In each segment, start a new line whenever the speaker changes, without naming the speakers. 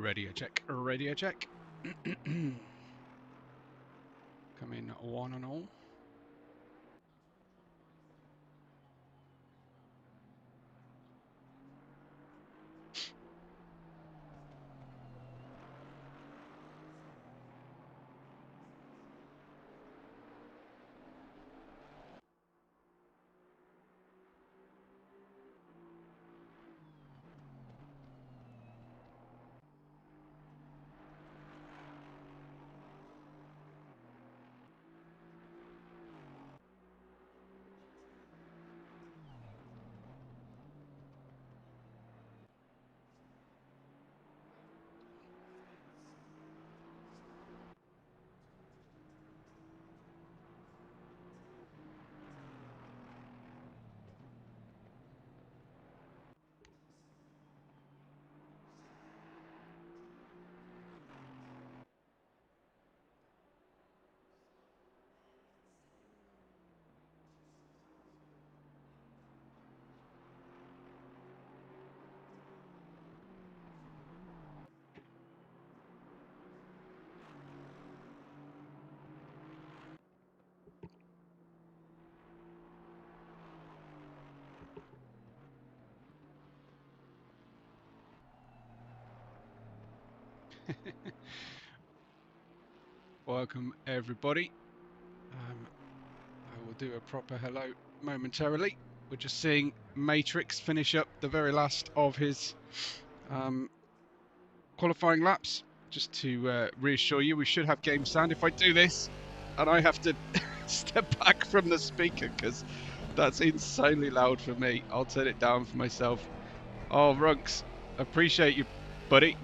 Radio check, radio check. Come in one and all. Welcome everybody. I will do a proper hello momentarily. We're just seeing Matrix finish up the very last of his qualifying laps. Just to reassure you, we should have game sound. If I do this and I have to step back from the speaker because that's insanely loud for me, I'll turn it down for myself. Oh, Runks, appreciate you, buddy.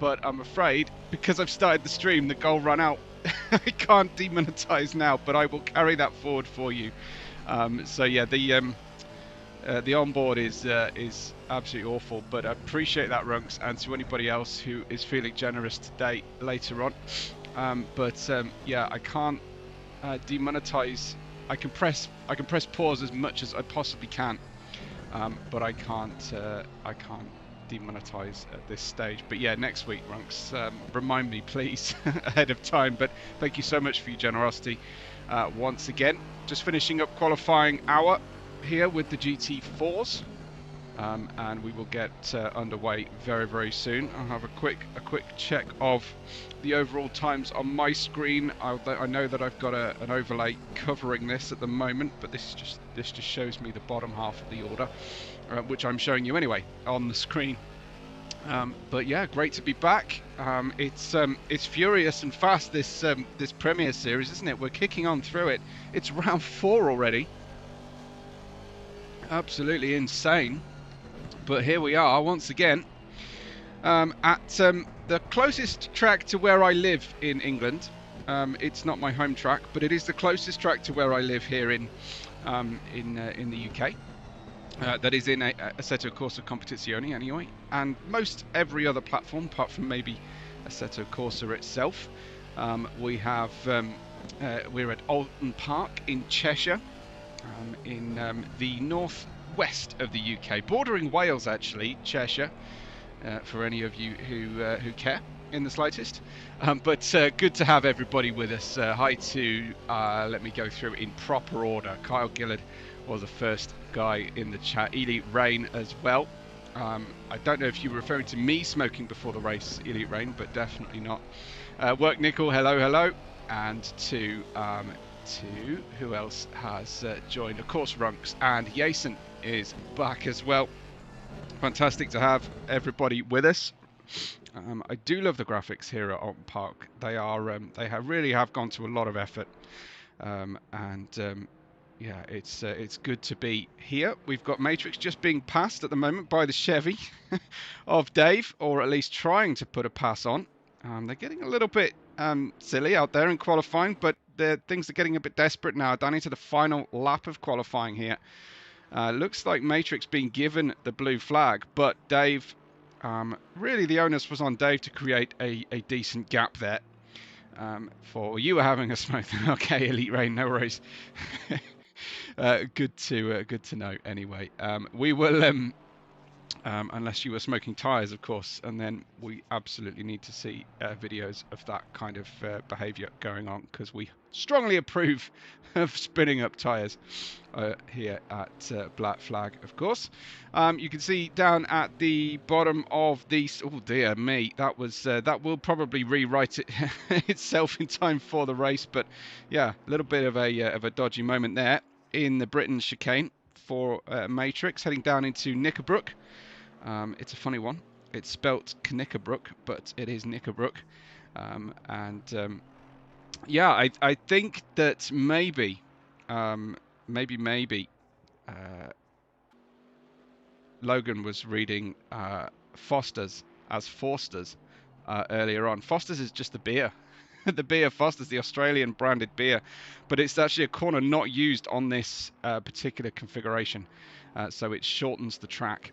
But I'm afraid, because I've started the stream, the goal ran out. I can't demonetize now, but I will carry that forward for you. So yeah, the onboard is absolutely awful, but I appreciate that, Runks, and to anybody else who is feeling generous today later on. Yeah, I can't demonetize. I can press pause as much as I possibly can, but I can't demonetize at this stage. But yeah, next week, Runks, remind me please ahead of time. But thank you so much for your generosity once again. Just finishing up qualifying hour here with the GT4s, and we will get underway very soon. I'll have a quick check of the overall times on my screen. I know that I've got an overlay covering this at the moment, but this just shows me the bottom half of the order, which I'm showing you anyway on the screen. But yeah, great to be back. It's furious and fast, this Premier Series, isn't it? We're kicking on through it. It's round 4 already. Absolutely insane. But here we are once again at the closest track to where I live in England. It's not my home track, but it is the closest track to where I live here in the UK. That is in Assetto Corsa Competizione anyway, and most every other platform apart from maybe Assetto Corsa itself. We're at Oulton Park in Cheshire, in the northwest of the UK, bordering Wales actually, Cheshire, for any of you who care in the slightest. But good to have everybody with us. Hi to, let me go through in proper order. Kyle Gillard was the first guy in the chat. Elite Rain as well. I don't know if you were referring to me smoking before the race, Elite Rain, but definitely not. Work Nickel, hello. And to who else has joined? Of course, Runks, and Jason is back as well. Fantastic to have everybody with us. I do love the graphics here at Oulton Park. They really have gone to a lot of effort, yeah, it's good to be here. We've got Matrix just being passed at the moment by the Chevy of Dave, or at least trying to put a pass on. They're getting a little bit silly out there in qualifying, but things are getting a bit desperate now. Down into the final lap of qualifying here. Looks like Matrix being given the blue flag, but Dave, really the onus was on Dave to create a decent gap there. For you were having a smoke. Okay, Elite Rain, no worries. Good to know. Anyway, we will unless you were smoking tyres, of course, and then we absolutely need to see videos of that kind of behaviour going on, because we strongly approve of spinning up tyres here at Black Flag, of course. You can see down at the bottom of the, oh dear me, that was that will probably rewrite it itself in time for the race, but yeah, a little bit of a dodgy moment there in the Britain chicane for Matrix, heading down into Knickerbrook. It's a funny one. It's spelt Knickerbrook, but it is Knickerbrook. Yeah, I think that maybe Logan was reading Foster's as Forsters earlier on. Foster's is just the beer. The beer Foster's, the Australian branded beer, but it's actually a corner not used on this particular configuration, so it shortens the track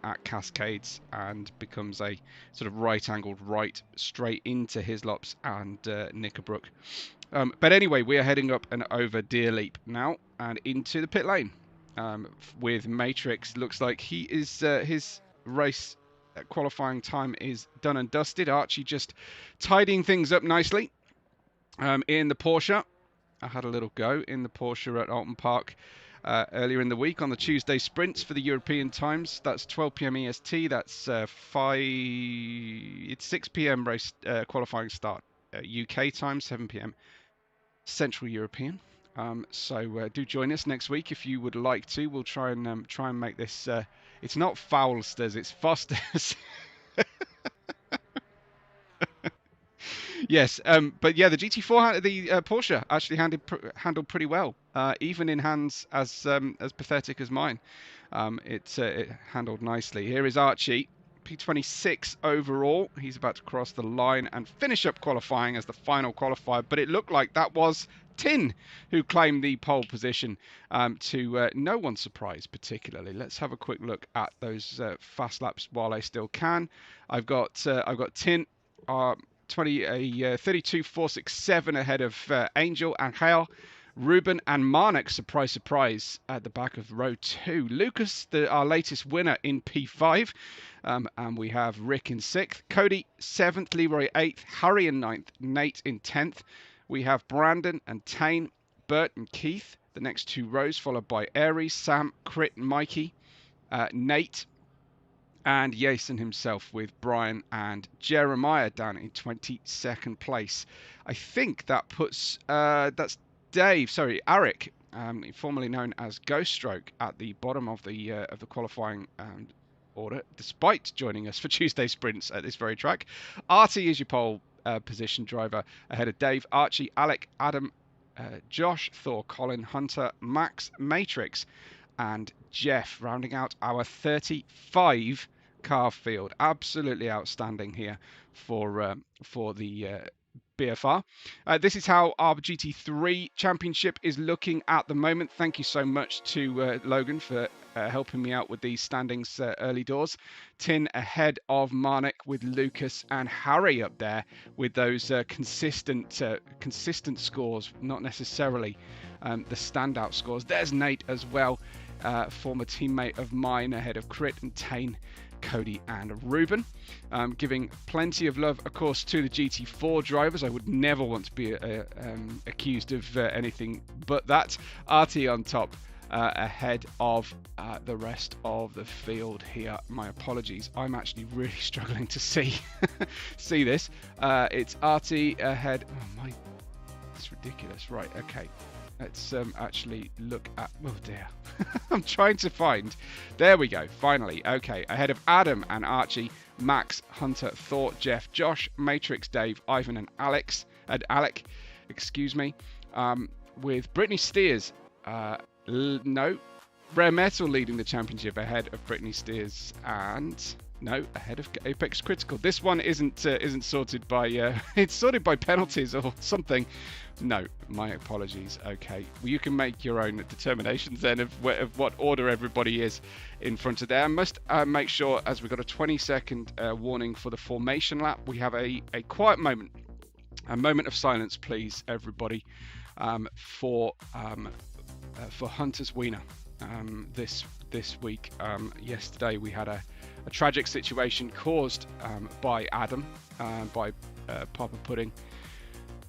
at Cascades and becomes a sort of right-angled right straight into Hislops and Knickerbrook. But anyway, we are heading up and over Deer Leap now and into the pit lane with Matrix. Looks like he is his race qualifying time is done and dusted. Archie just tidying things up nicely in the Porsche. I had a little go in the Porsche at Oulton Park earlier in the week on the Tuesday sprints for the European times. That's 12 p.m. EST. That's it's 6 p.m. race qualifying start UK time, 7 p.m. Central European. So do join us next week if you would like to. We'll try and make this. It's not Foulsters, it's Fosters. Yes, but yeah, the GT4, the Porsche actually handled pretty well, even in hands as pathetic as mine. It handled nicely. Here is Archie, P26 overall. He's about to cross the line and finish up qualifying as the final qualifier, but it looked like that was Tin who claimed the pole position, to no one's surprise particularly. Let's have a quick look at those fast laps while I still can. I've got Tin 32.467 ahead of Angel and Hale. Ruben and Marnik, surprise, surprise, at the back of row 2. Lucas, our latest winner in P5. And we have Rick in 6th. Cody 7th. Leroy 8th. Harry in 9th. Nate in 10th. We have Brandon and Tane, Bert and Keith. The next 2 rows, followed by Aries, Sam, Crit, and Mikey. Nate and Jason himself, with Brian and Jeremiah down in 22nd place. I think that puts that's Dave, sorry, Arik, formerly known as Ghost Stroke, at the bottom of the qualifying order, despite joining us for Tuesday sprints at this very track. Artie is your pole position driver ahead of Dave, Archie, Alec, Adam, Josh, Thor, Colin, Hunter, Max, Matrix, and Jeff, rounding out our 35 car field. Absolutely outstanding here for the BFR. This is how our GT3 championship is looking at the moment. Thank you so much to Logan for helping me out with these standings early doors. Tin ahead of Marnik, with Lucas and Harry up there with those consistent scores, not necessarily the standout scores. There's Nate as well, former teammate of mine, ahead of Crit and Tane, Cody and Ruben. Giving plenty of love, of course, to the GT4 drivers. I would never want to be accused of anything but that. Artie on top, ahead of the rest of the field here. My apologies, I'm actually really struggling to see this. It's Artie ahead. Oh my, it's ridiculous. Right, okay. Let's actually look at, oh dear. I'm trying to find, there we go, finally. Okay, ahead of Adam and Archie, Max, Hunter, Thor, Jeff, Josh, Matrix, Dave, Ivan and Alec, excuse me, with Brittany Steers, no, Rare Metal leading the championship ahead of Brittany Steers, and no, ahead of Apex Critical. This one isn't sorted by it's sorted by penalties or something. No, my apologies. Okay, well, you can make your own determinations then of what order everybody is in front of there. I must make sure, as we've got a 20-second warning for the formation lap, we have a quiet moment, a moment of silence, please, everybody, for Hunter's Wiener. This this week. Yesterday we had a tragic situation caused by Adam, by Papa Pudding,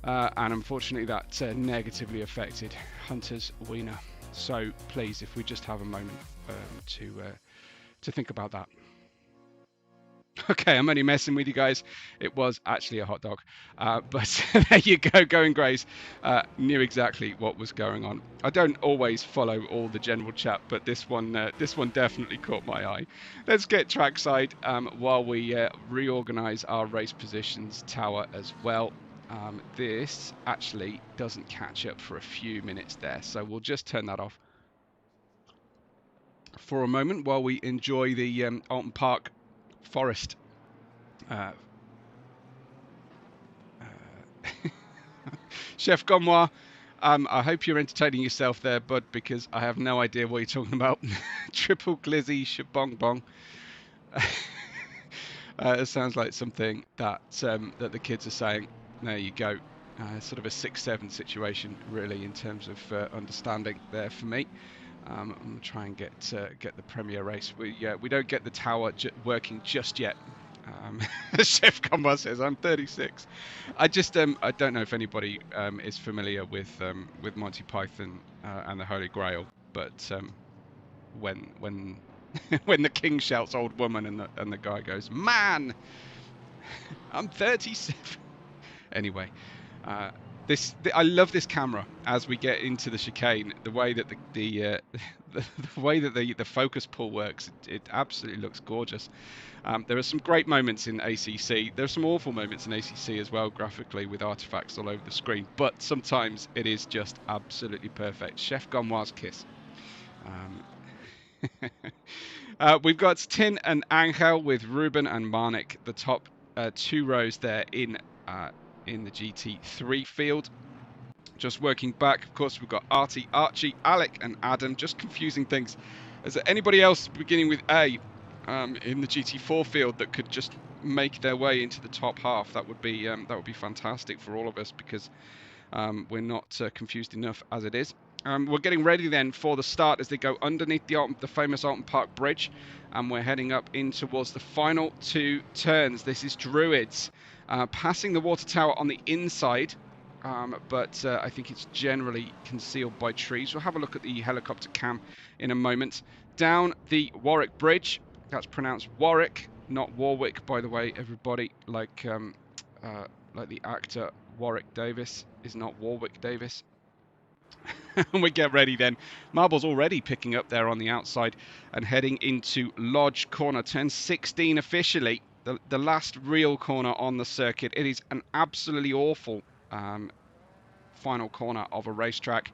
and unfortunately that negatively affected Hunter's wiener. So please, if we just have a moment to think about that. Okay, I'm only messing with you guys. It was actually a hot dog, but there you go. Going Grays knew exactly what was going on. I don't always follow all the general chat, but this one definitely caught my eye. Let's get trackside while we reorganize our race positions tower as well. This actually doesn't catch up for a few minutes there, so we'll just turn that off for a moment while we enjoy the Oulton Park Forest. Chef Gomois, I hope you're entertaining yourself there, bud, because I have no idea what you're talking about. Triple glizzy shabong bong. It sounds like something that that the kids are saying. There you go. Sort of a 6-7 situation, really, in terms of understanding there for me. I'm gonna try and get the Premier race. We don't get the tower working just yet. Chef Combo says I'm 36. I just I don't know if anybody is familiar with Monty Python and the Holy Grail, but when when the king shouts "old woman" and the guy goes, "Man, I'm 37." Anyway. I love this camera as we get into the chicane. The way that the way that the focus pull works, it absolutely looks gorgeous. There are some great moments in ACC. There are some awful moments in ACC as well, graphically, with artifacts all over the screen. But sometimes it is just absolutely perfect. Chef Gomois kiss. We've got Tin and Angel with Ruben and Marnik, the top 2 rows there in the GT3 field. Just working back, of course, we've got Artie, Archie, Alec and Adam. Just confusing things. Is there anybody else beginning with A in the GT4 field that could just make their way into the top half? That would be fantastic for all of us, because we're not confused enough as it is. We're getting ready then for the start as they go underneath the famous Oulton Park Bridge, and we're heading up in towards the final 2 turns. This is Druids. Passing the water tower on the inside, but I think it's generally concealed by trees. We'll have a look at the helicopter cam in a moment. Down the Warwick Bridge, that's pronounced Warwick, not Warwick, by the way, everybody, like the actor Warwick Davis is not Warwick Davis. And we get ready then. Marble's already picking up there on the outside and heading into Lodge Corner, turn 16 officially. The last real corner on the circuit. It is an absolutely awful final corner of a racetrack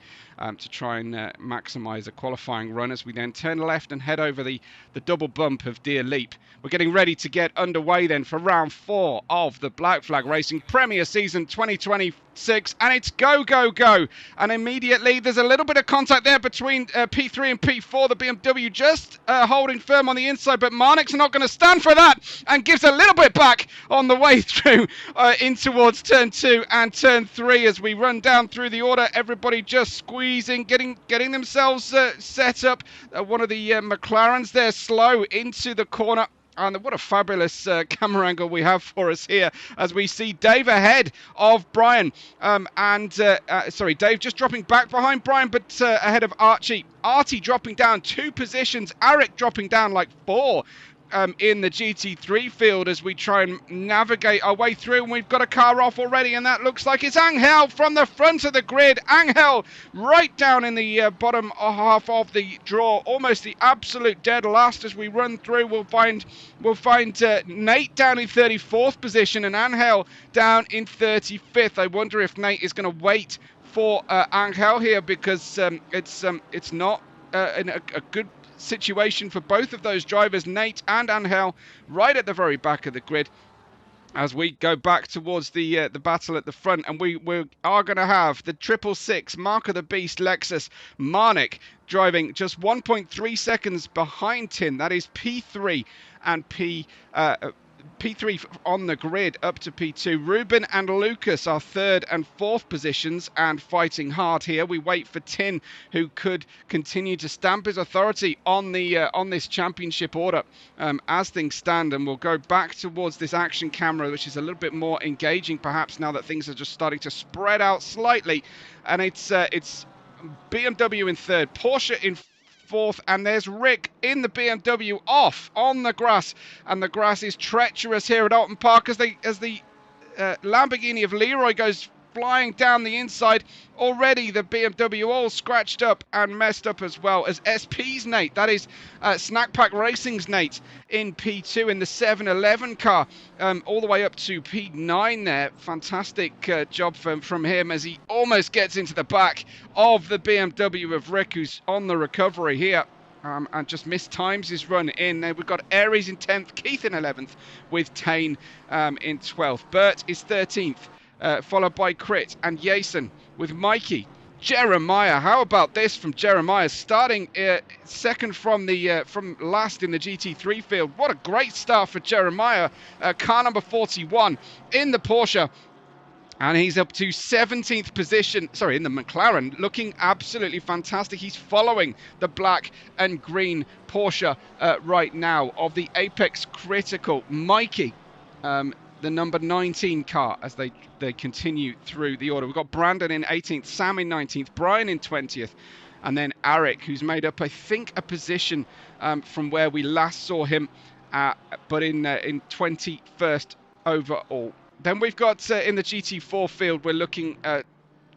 to try and maximise a qualifying run, as we then turn left and head over the double bump of Deer Leap. We're getting ready to get underway then for round 4 of the Black Flag Racing Premier Season 2026, and it's go, go, go. And immediately there's a little bit of contact there between P3 and P4. The BMW just holding firm on the inside, but Marnik's not going to stand for that and gives a little bit back on the way through in towards turn 2 and turn 3 as we run down through the order. Everybody just squeezing, getting themselves set up. One of the McLarens there slow into the corner. And what a fabulous camera angle we have for us here as we see Dave ahead of Brian. Sorry, Dave just dropping back behind Brian, but ahead of Archie. Artie dropping down 2 positions. Eric dropping down like 4 in the GT3 field as we try and navigate our way through. And we've got a car off already, and that looks like it's Angel from the front of the grid. Angel right down in the bottom half of the draw, almost the absolute dead last. As we run through, we'll find Nate down in 34th position and Angel down in 35th. I wonder if Nate is going to wait for Angel here, because it's not a good situation for both of those drivers, Nate and Angel, right at the very back of the grid as we go back towards the battle at the front. And we are going to have the 666 Mark of the Beast Lexus Marnik driving just 1.3 seconds behind Tin. That is P3 and P3 on the grid up to P2. Ruben and Lucas are 3rd and 4th positions and fighting hard here. We wait for Tin, who could continue to stamp his authority on the on this championship order as things stand, and we'll go back towards this action camera, which is a little bit more engaging perhaps now that things are just starting to spread out slightly. And it's BMW in 3rd, Porsche in 4th, and there's Rick in the BMW off on the grass, and the grass is treacherous here at Oulton Park as the Lamborghini of Leroy goes flying down the inside. Already the BMW all scratched up and messed up, as well as SP's Nate, that is Snack Pack Racing's Nate, in P2 in the 711 car, all the way up to P9 there. Fantastic job from him as he almost gets into the back of the BMW of Rick, who's on the recovery here. And just mistimes his run in. We've got Aries in 10th, Keith in 11th, with Tane in 12th. Bert is 13th, followed by Crit and Jason, with Mikey. Jeremiah, how about this from Jeremiah, starting 2nd from last in the GT3 field. What a great start for Jeremiah, car number 41 in the Porsche. And he's up to 17th position, sorry, in the McLaren, looking absolutely fantastic. He's following the black and green Porsche right now of the Apex Critical. Mikey, the number 19 car, as they continue through the order. We've got Brandon in 18th, Sam in 19th, Brian in 20th, and then Eric, who's made up, I think, a position from where we last saw him, but in 21st overall. Then we've got in the GT4 field, we're looking at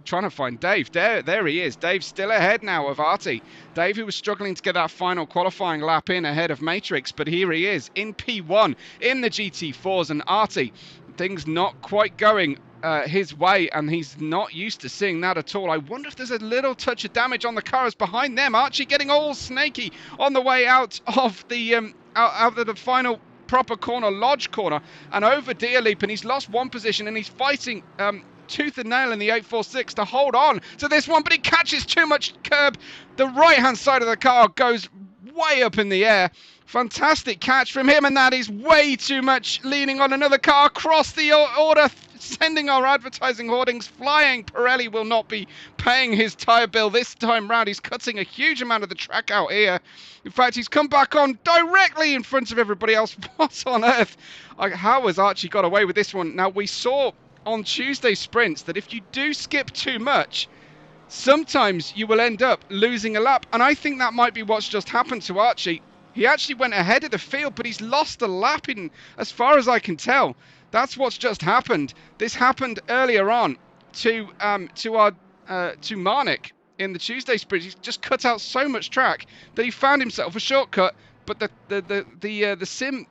trying to find Dave. There he is. Dave's still ahead now of Artie. Dave, who was struggling to get that final qualifying lap in ahead of Matrix, but here he is in P1 in the GT4s, and Artie, things not quite going his way, and he's not used to seeing that at all. I wonder if there's a little touch of damage on the cars behind them. Archie getting all snaky on the way out of the final proper corner, Lodge corner, and over Deer Leap, and he's lost one position, and he's fighting tooth and nail in the 846 to hold on to this one, but he catches too much curb. The right hand side of the car goes way up in the air. Fantastic catch from him, and that is way too much leaning on another car across the order, sending our advertising hoardings flying. Pirelli will not be paying his tyre bill this time round. He's cutting a huge amount of the track out here. In fact, he's come back on directly in front of everybody else. What on earth? How has Archie got away with this one? Now, we saw on Tuesday sprints that if you do skip too much, sometimes you will end up losing a lap, and I think that might be what's just happened to Archie. He actually went ahead of the field, but he's lost a lap in, as far as I can tell. That's what's just happened. This happened earlier on to Marnik in the Tuesday sprint. He's just cut out so much track that he found himself a shortcut, but the sim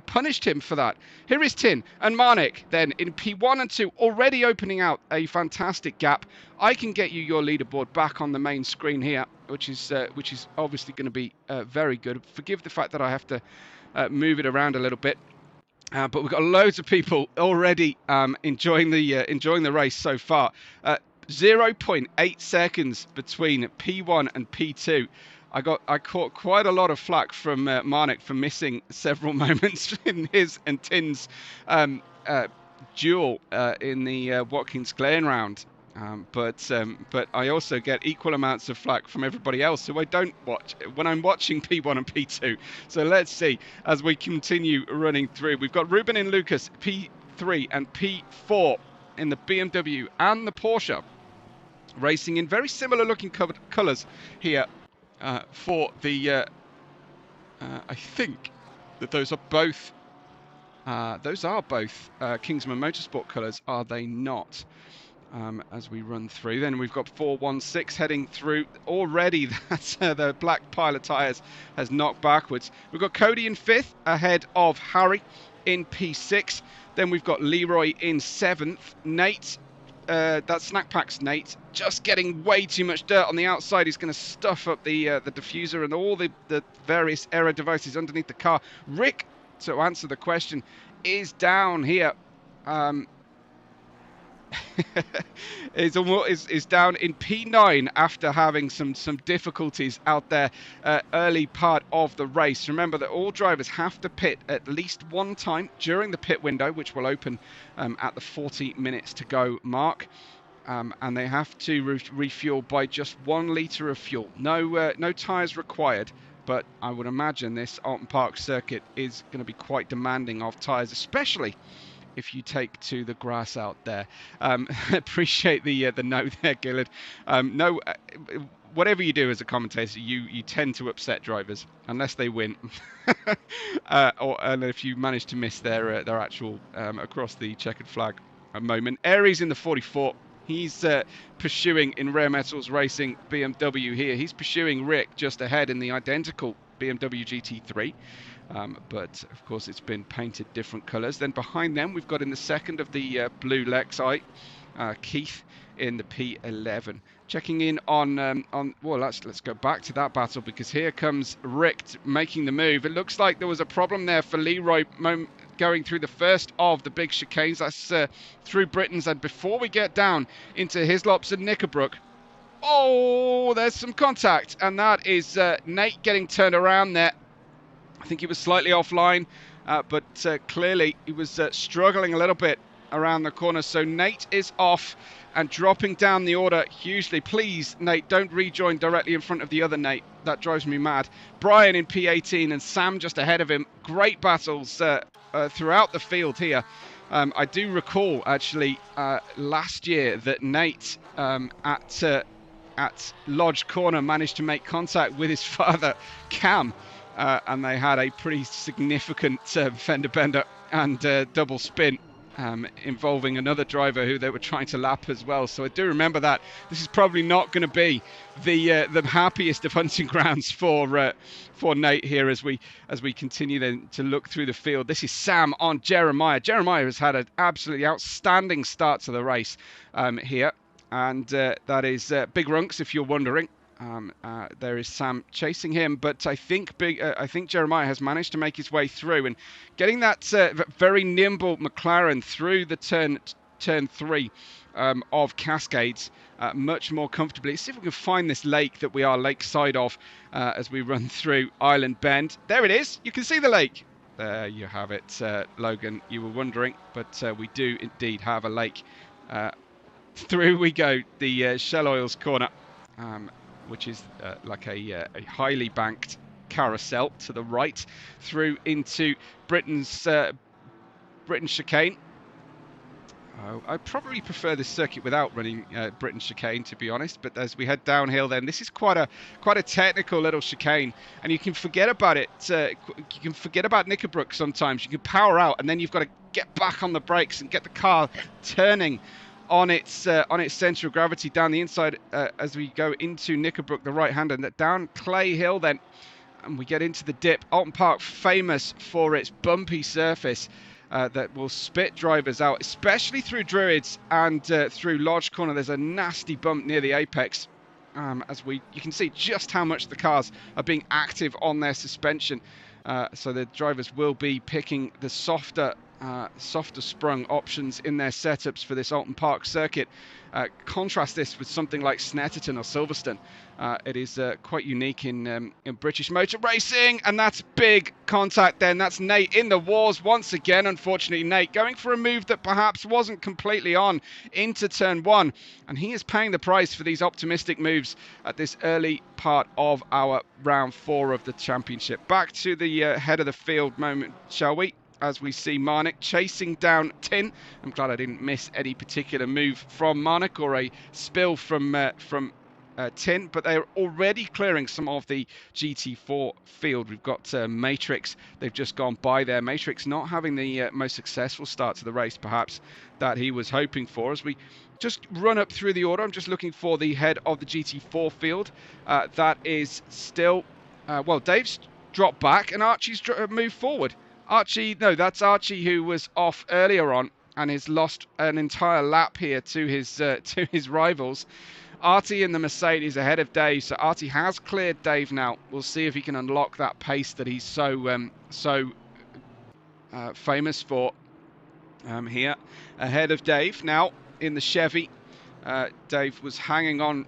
punished him for that. Here is Tin and Marnik then in P1 and 2, already opening out a fantastic gap. I can get you your leaderboard back on the main screen here, which is obviously going to be very good. Forgive the fact that I have to move it around a little bit. But we've got loads of people already enjoying the race so far. 0.8 seconds between P1 and P2. I caught quite a lot of flack from Marnik for missing several moments in his and Tin's duel in the Watkins Glen round. But I also get equal amounts of flack from everybody else who I don't watch when I'm watching P1 and P2. So let's see as we continue running through. We've got Ruben and Lucas P3 and P4 in the BMW and the Porsche, racing in very similar looking colours here for the I think that those are both Kingsman Motorsport colours, are they not? As we run through, then we've got 416 heading through already. That's the black pile of tyres has knocked backwards. We've got Cody in 5th ahead of Harry in P6. Then we've got Leroy in 7th. Nate, that's Snack Pack's Nate, just getting way too much dirt on the outside. He's going to stuff up the diffuser and all the various error devices underneath the car. Rick, to answer the question, is down here. is down in P9 after having some difficulties out there early part of the race. Remember that all drivers have to pit at least one time during the pit window, which will open at the 40 minutes to go mark. And they have to refuel by just 1 litre of fuel. No tyres required, but I would imagine this Oulton Park circuit is going to be quite demanding of tyres, especially if you take to the grass out there. Appreciate the note there, Gillard. No, whatever you do as a commentator, you tend to upset drivers unless they win, and if you manage to miss their actual across the checkered flag moment. Aries in the 44. He's pursuing in Rare Metals Racing BMW here. He's pursuing Rick just ahead in the identical BMW GT3. But of course it's been painted different colours. Then behind them we've got in the second of the blue Lexi, Keith in the P11. Checking in on well, let's go back to that battle, because here comes Rick making the move. It looks like there was a problem there for Leroy going through the first of the big chicanes. That's through Britain's, and before we get down into Hislops and Knickerbrook, oh, there's some contact, and that is Nate getting turned around there. I think he was slightly offline, but clearly he was struggling a little bit around the corner. So Nate is off and dropping down the order hugely. Please, Nate, don't rejoin directly in front of the other Nate. That drives me mad. Brian in P18 and Sam just ahead of him. Great battles throughout the field here. I do recall, actually, last year that Nate at Lodge Corner managed to make contact with his father, Cam. And they had a pretty significant fender bender and double spin involving another driver who they were trying to lap as well. So I do remember that. This is probably not going to be the happiest of hunting grounds for Nate here as we continue then to look through the field. This is Sam on Jeremiah. Jeremiah has had an absolutely outstanding start to the race here, and that is Big Runks, if you're wondering. There is Sam chasing him, but I think Jeremiah has managed to make his way through and getting that very nimble McLaren through the turn 3 of Cascades much more comfortably. Let's see if we can find this lake that we are lakeside of as we run through Island Bend. There it is. You can see the lake. There you have it, Logan. You were wondering, but we do indeed have a lake. Through we go, the Shell Oils corner. Which is like a highly banked carousel to the right, through into Britain's chicane. I probably prefer this circuit without running Britain's chicane, to be honest. But as we head downhill, then this is quite a technical little chicane, and you can forget about it. You can forget about Knickerbrook sometimes. You can power out, and then you've got to get back on the brakes and get the car turning on its centre of gravity down the inside as we go into Knickerbrook, the right hand, and down Clay Hill then, and we get into the dip. Oulton Park famous for its bumpy surface that will spit drivers out, especially through Druids and through Lodge Corner. There's a nasty bump near the apex. You can see just how much the cars are being active on their suspension. So the drivers will be picking the softer sprung options in their setups for this Oulton Park circuit. Contrast this with something like Snetterton or Silverstone. It is quite unique in British motor racing, and that's big contact then. That's Nate in the wars once again. Unfortunately, Nate going for a move that perhaps wasn't completely on into turn 1, and he is paying the price for these optimistic moves at this early part of our round 4 of the championship. Back to the head of the field moment, shall we? As we see Marnik chasing down Tin. I'm glad I didn't miss any particular move from Marnik or a spill from Tin, but they're already clearing some of the GT4 field. We've got Matrix. They've just gone by there. Matrix not having the most successful start to the race, perhaps, that he was hoping for. As we just run up through the order, I'm just looking for the head of the GT4 field. That is still, well, Dave's dropped back and Archie's moved forward. That's Archie, who was off earlier on and has lost an entire lap here to his rivals. Artie in the Mercedes ahead of Dave, so Artie has cleared Dave now. We'll see if he can unlock that pace that he's so famous for here ahead of Dave. Now, in the Chevy. Dave was hanging on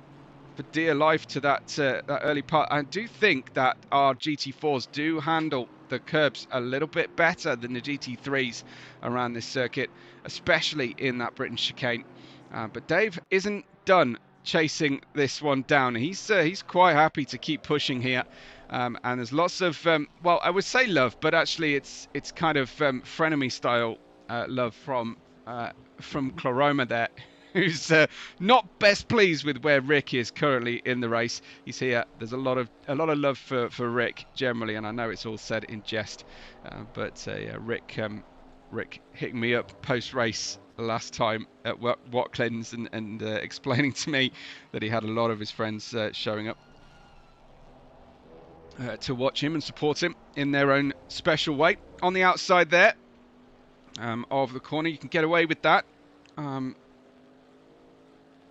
for dear life to that early part. I do think that our GT4s do handle the curbs a little bit better than the GT3s around this circuit, especially in that Britain chicane. But Dave isn't done chasing this one down. He's quite happy to keep pushing here. And there's lots of, well, I would say love, but actually it's kind of frenemy style love from Chloroma there, who's not best pleased with where Rick is currently in the race. He's here. There's a lot of love for Rick generally, and I know it's all said in jest, but yeah, Rick hitting me up post race last time at Watkins and explaining to me that he had a lot of his friends showing up to watch him and support him in their own special way. On the outside there of the corner, you can get away with that.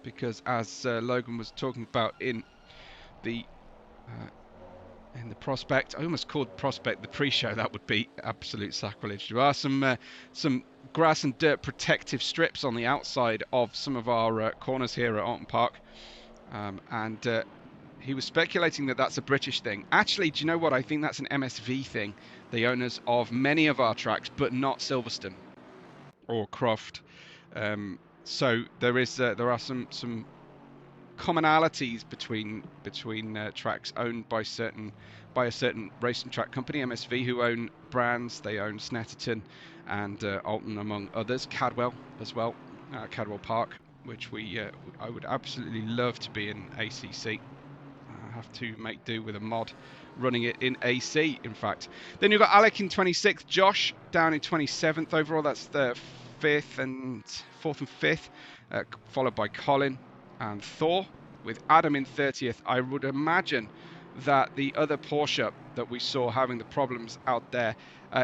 Because as Logan was talking about in the prospect, I almost called prospect the pre-show. That would be absolute sacrilege. There are some grass and dirt protective strips on the outside of some of our corners here at Oulton Park, and he was speculating that that's a British thing. Actually, do you know what? I think that's an MSV thing. The owners of many of our tracks, but not Silverstone or Croft. So there are some commonalities between tracks owned by a certain racing track company, MSV, who own brands. They own Snetterton and Oulton, among others. Cadwell as well, Cadwell Park, which I would absolutely love to be in ACC. I have to make do with a mod running it in AC, in fact. Then you've got Alec in 26th, Josh down in 27th overall. That's the fourth and fifth, followed by Colin and Thor, with Adam in 30th. I would imagine that the other Porsche that we saw having the problems out there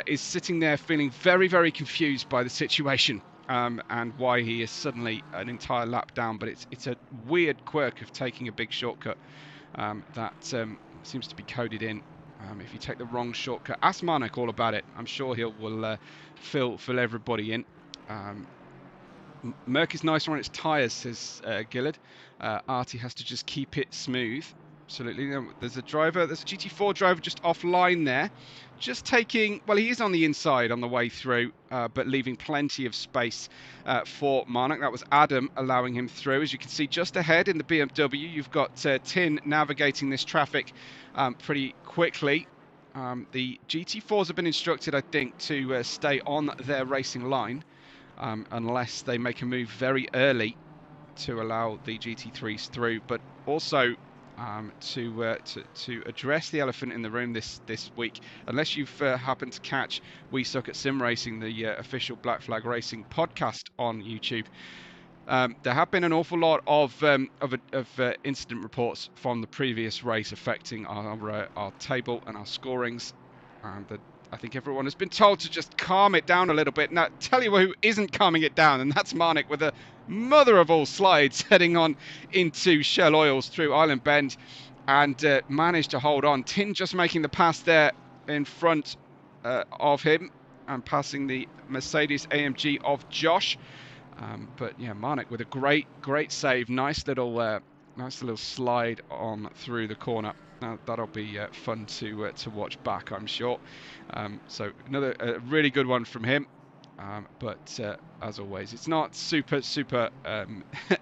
is sitting there feeling very, very confused by the situation, and why he is suddenly an entire lap down. But it's a weird quirk of taking a big shortcut that seems to be coded in. If you take the wrong shortcut, ask Marnik all about it. I'm sure he will fill everybody in. Merc is nicer on its tyres, says Gillard. Artie has to just keep it smooth. Absolutely. There's a GT4 driver just offline there. Just taking, well, he is on the inside on the way through, but leaving plenty of space for Marnik. That was Adam allowing him through. As you can see just ahead in the BMW, you've got Tin navigating this traffic pretty quickly. The GT4s have been instructed, I think, to stay on their racing line. Unless they make a move very early to allow the GT3s through, but also to address the elephant in the room this week. Unless you've happened to catch We Suck at Simracing, the official Black Flag Racing podcast on YouTube, there have been an awful lot of incident reports from the previous race affecting our table and our scorings, and I think everyone has been told to just calm it down a little bit. Now, tell you who isn't calming it down, and that's Marnik with a mother of all slides heading on into Shell Oils through Island Bend, and managed to hold on. Tin just making the pass there in front of him and passing the Mercedes AMG of Josh. But yeah, Marnik with a great save. Nice little slide on through the corner. Now, that'll be fun to watch back, I'm sure. So another really good one from him. But as always, it's not super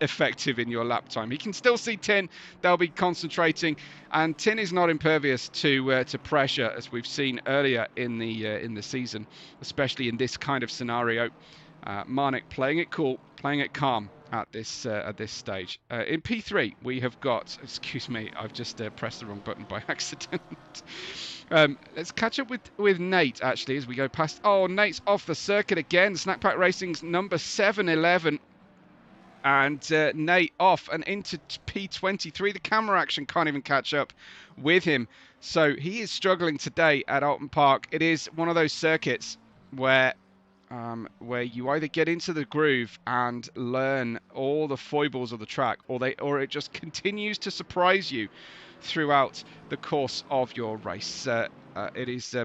effective in your lap time. He can still see Tin. They'll be concentrating, and Tin is not impervious to pressure, as we've seen earlier in the season, especially in this kind of scenario. Marnik playing it cool, playing it calm at this stage. In P3, we have got, excuse me, I've just pressed the wrong button by accident. Let's catch up with Nate, actually, as we go past. Oh, Nate's off the circuit again. Snackpack Racing's number 711. And Nate off and into P23. The camera action can't even catch up with him. So he is struggling today at Oulton Park. It is one of those circuits where you either get into the groove and learn all the foibles of the track, or it just continues to surprise you throughout the course of your race. It is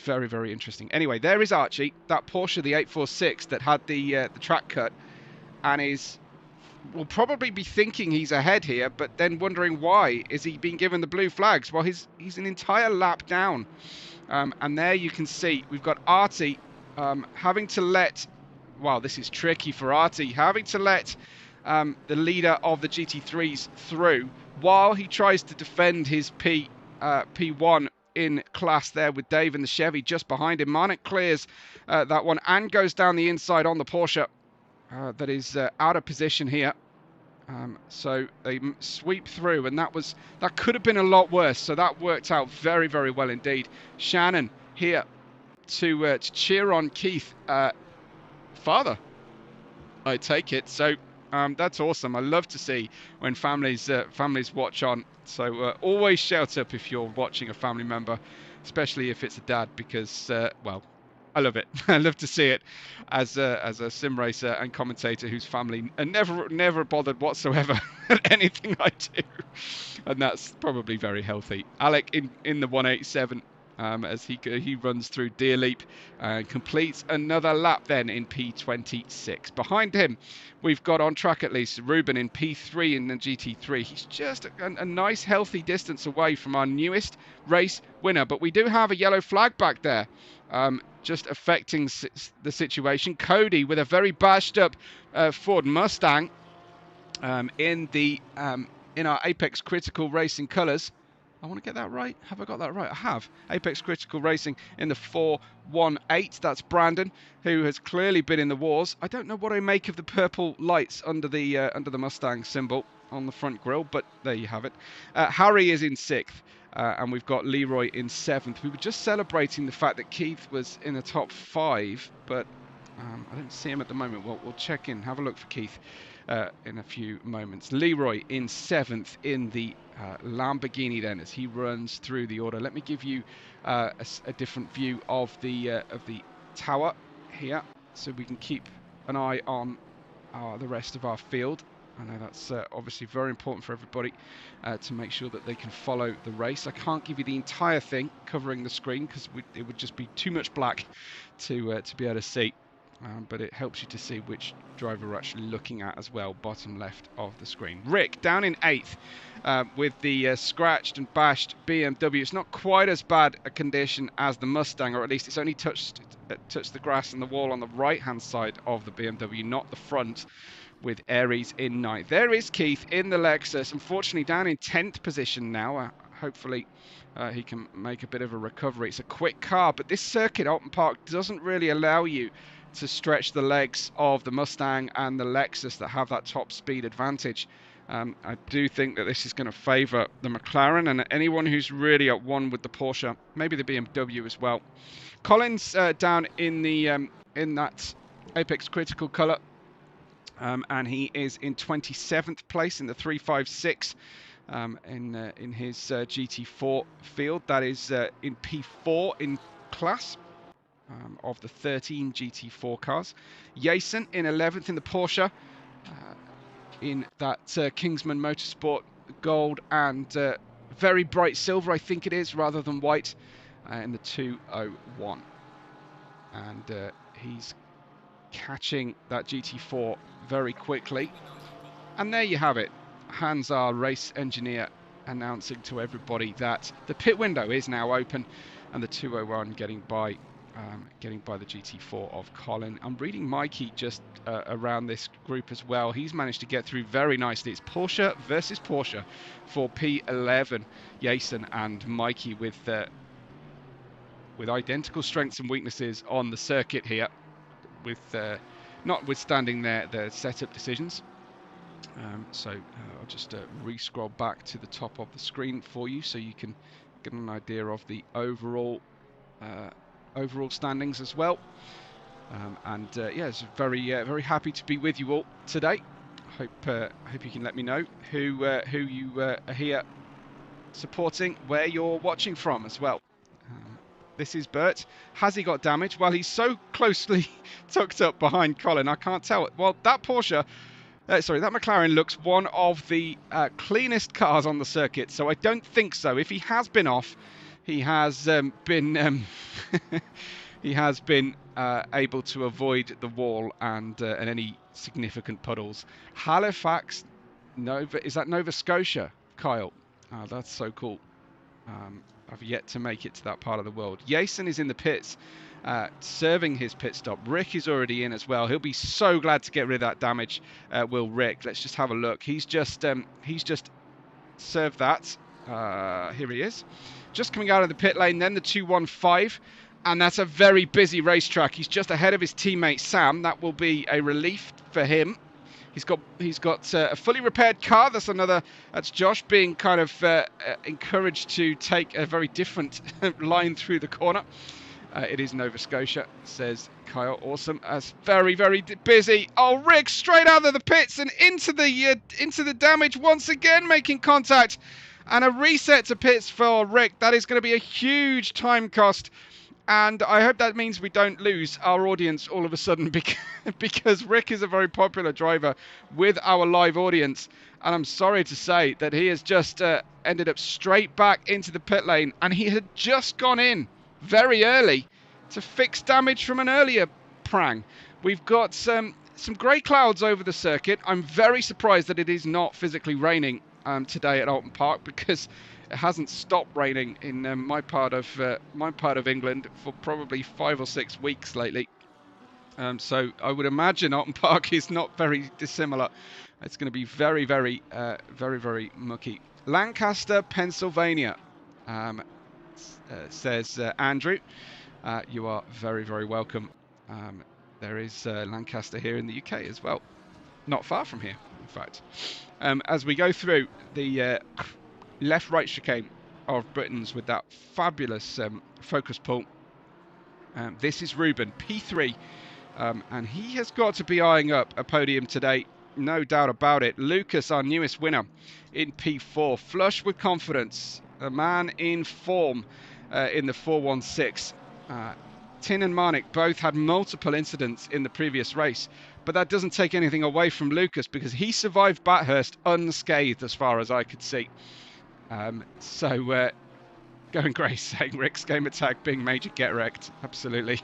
very, very interesting. Anyway, there is Archie, that Porsche, the 846 that had the track cut, and is will probably be thinking he's ahead here, but then wondering why is he being given the blue flags. Well, he's an entire lap down, and there you can see we've got Artie having to let. Wow, this is tricky for Artie, having to let the leader of the GT3s through while he tries to defend his P1 in class there with Dave in the Chevy just behind him. Marnik clears that one and goes down the inside on the Porsche that is out of position here. So they sweep through, and that could have been a lot worse. So that worked out very, very well indeed. Shannon here to cheer on Keith, father, I take it. So that's awesome. I love to see when families watch on. So always shout up if you're watching a family member, especially if it's a dad, because well, I love it. I love to see it as a sim racer and commentator whose family are never bothered whatsoever at anything I do, and that's probably very healthy. Alec in the 187. As he runs through Deer Leap and completes another lap then in P26. Behind him, we've got on track at least Ruben in P3 in the GT3. He's just a nice healthy distance away from our newest race winner, but we do have a yellow flag back there, just affecting the situation. Cody with a very bashed up Ford Mustang in our Apex Critical Racing colours. I want to get that right. Have I got that right? I have. Apex Critical Racing in the 418. That's Brandon, who has clearly been in the wars. I don't know what I make of the purple lights under the Mustang symbol on the front grille, but there you have it. Harry is in 6th, and we've got Leroy in 7th. We were just celebrating the fact that Keith was in the top 5, but I don't see him at the moment. We'll check in, have a look for Keith in a few moments. Leroy in 7th in the Lamborghini then as he runs through the order. Let me give you a different view of the tower here so we can keep an eye on the rest of our field. I know that's obviously very important for everybody to make sure that they can follow the race. I can't give you the entire thing covering the screen because it would just be too much black to be able to see. But it helps you to see which driver we're actually looking at as well, bottom left of the screen. Rick down in 8th with the scratched and bashed BMW. It's not quite as bad a condition as the Mustang, or at least it's only touched the grass and the wall on the right-hand side of the BMW, not the front, with Aries in 9th. There is Keith in the Lexus, unfortunately down in 10th position now. Hopefully he can make a bit of a recovery. It's a quick car, but this circuit, Oulton Park, doesn't really allow you to stretch the legs of the Mustang and the Lexus that have that top speed advantage. I do think that this is going to favour the McLaren and anyone who's really at one with the Porsche, maybe the BMW as well. Collins down in that Apex Critical colour, and he is in 27th place in the 356 in his GT4 field. That is in P4 in class. Of the 13 GT4 cars. Jason in 11th in the Porsche, in that Kingsman Motorsport gold and very bright silver, I think it is, rather than white, in the 201. And he's catching that GT4 very quickly. And there you have it. Hans, our race engineer, announcing to everybody that the pit window is now open and the 201 getting by the GT4 of Colin. I'm reading Mikey just around this group as well. He's managed to get through very nicely. It's Porsche versus Porsche for P11. Jason and Mikey with identical strengths and weaknesses on the circuit here, with notwithstanding their setup decisions. So I'll just re-scroll back to the top of the screen for you so you can get an idea of the overall standings as well. Yeah, it's very happy to be with you all today. Hope you can let me know who you are here supporting, where you're watching from as well. This is Bert. Has he got damage? Well, he's so closely tucked up behind Colin, I can't tell. Well, that McLaren looks one of the cleanest cars on the circuit, so I don't think so. If he has been off, he has been he has been able to avoid the wall and any significant puddles. Halifax, is that Nova Scotia, Kyle? Oh, that's so cool. I've yet to make it to that part of the world. Jason is in the pits, serving his pit stop. Rick is already in as well. He'll be so glad to get rid of that damage. Will Rick? Let's just have a look. He's just served that. Here he is, just coming out of the pit lane. Then the 215, and that's a very busy racetrack. He's just ahead of his teammate Sam. That will be a relief for him. He's got a fully repaired car. That's Josh being kind of encouraged to take a very different line through the corner. It is Nova Scotia, says Kyle. Awesome. That's very, very busy. Oh, Rick straight out of the pits and into the damage once again, making contact. And a reset to pits for Rick. That is going to be a huge time cost. And I hope that means we don't lose our audience all of a sudden, because Rick is a very popular driver with our live audience. And I'm sorry to say that he has just ended up straight back into the pit lane. And he had just gone in very early to fix damage from an earlier prang. We've got some grey clouds over the circuit. I'm very surprised that it is not physically raining today at Oulton Park, because it hasn't stopped raining in my part of England for probably 5 or 6 weeks lately. So I would imagine Oulton Park is not very dissimilar. It's going to be very, very, very mucky. Lancaster, Pennsylvania, says Andrew. You are very, very welcome. There is Lancaster here in the UK as well. Not far from here, in fact. As we go through the left-right chicane of Britain's with that fabulous focus pull. This is Ruben, P3, and he has got to be eyeing up a podium today, no doubt about it. Lucas, our newest winner, in P4, flush with confidence, a man in form in the 416. Tin and Marnik both had multiple incidents in the previous race, but that doesn't take anything away from Lucas, because he survived Bathurst unscathed as far as I could see. Going Grace saying Rick's game attack being major get wrecked. Absolutely.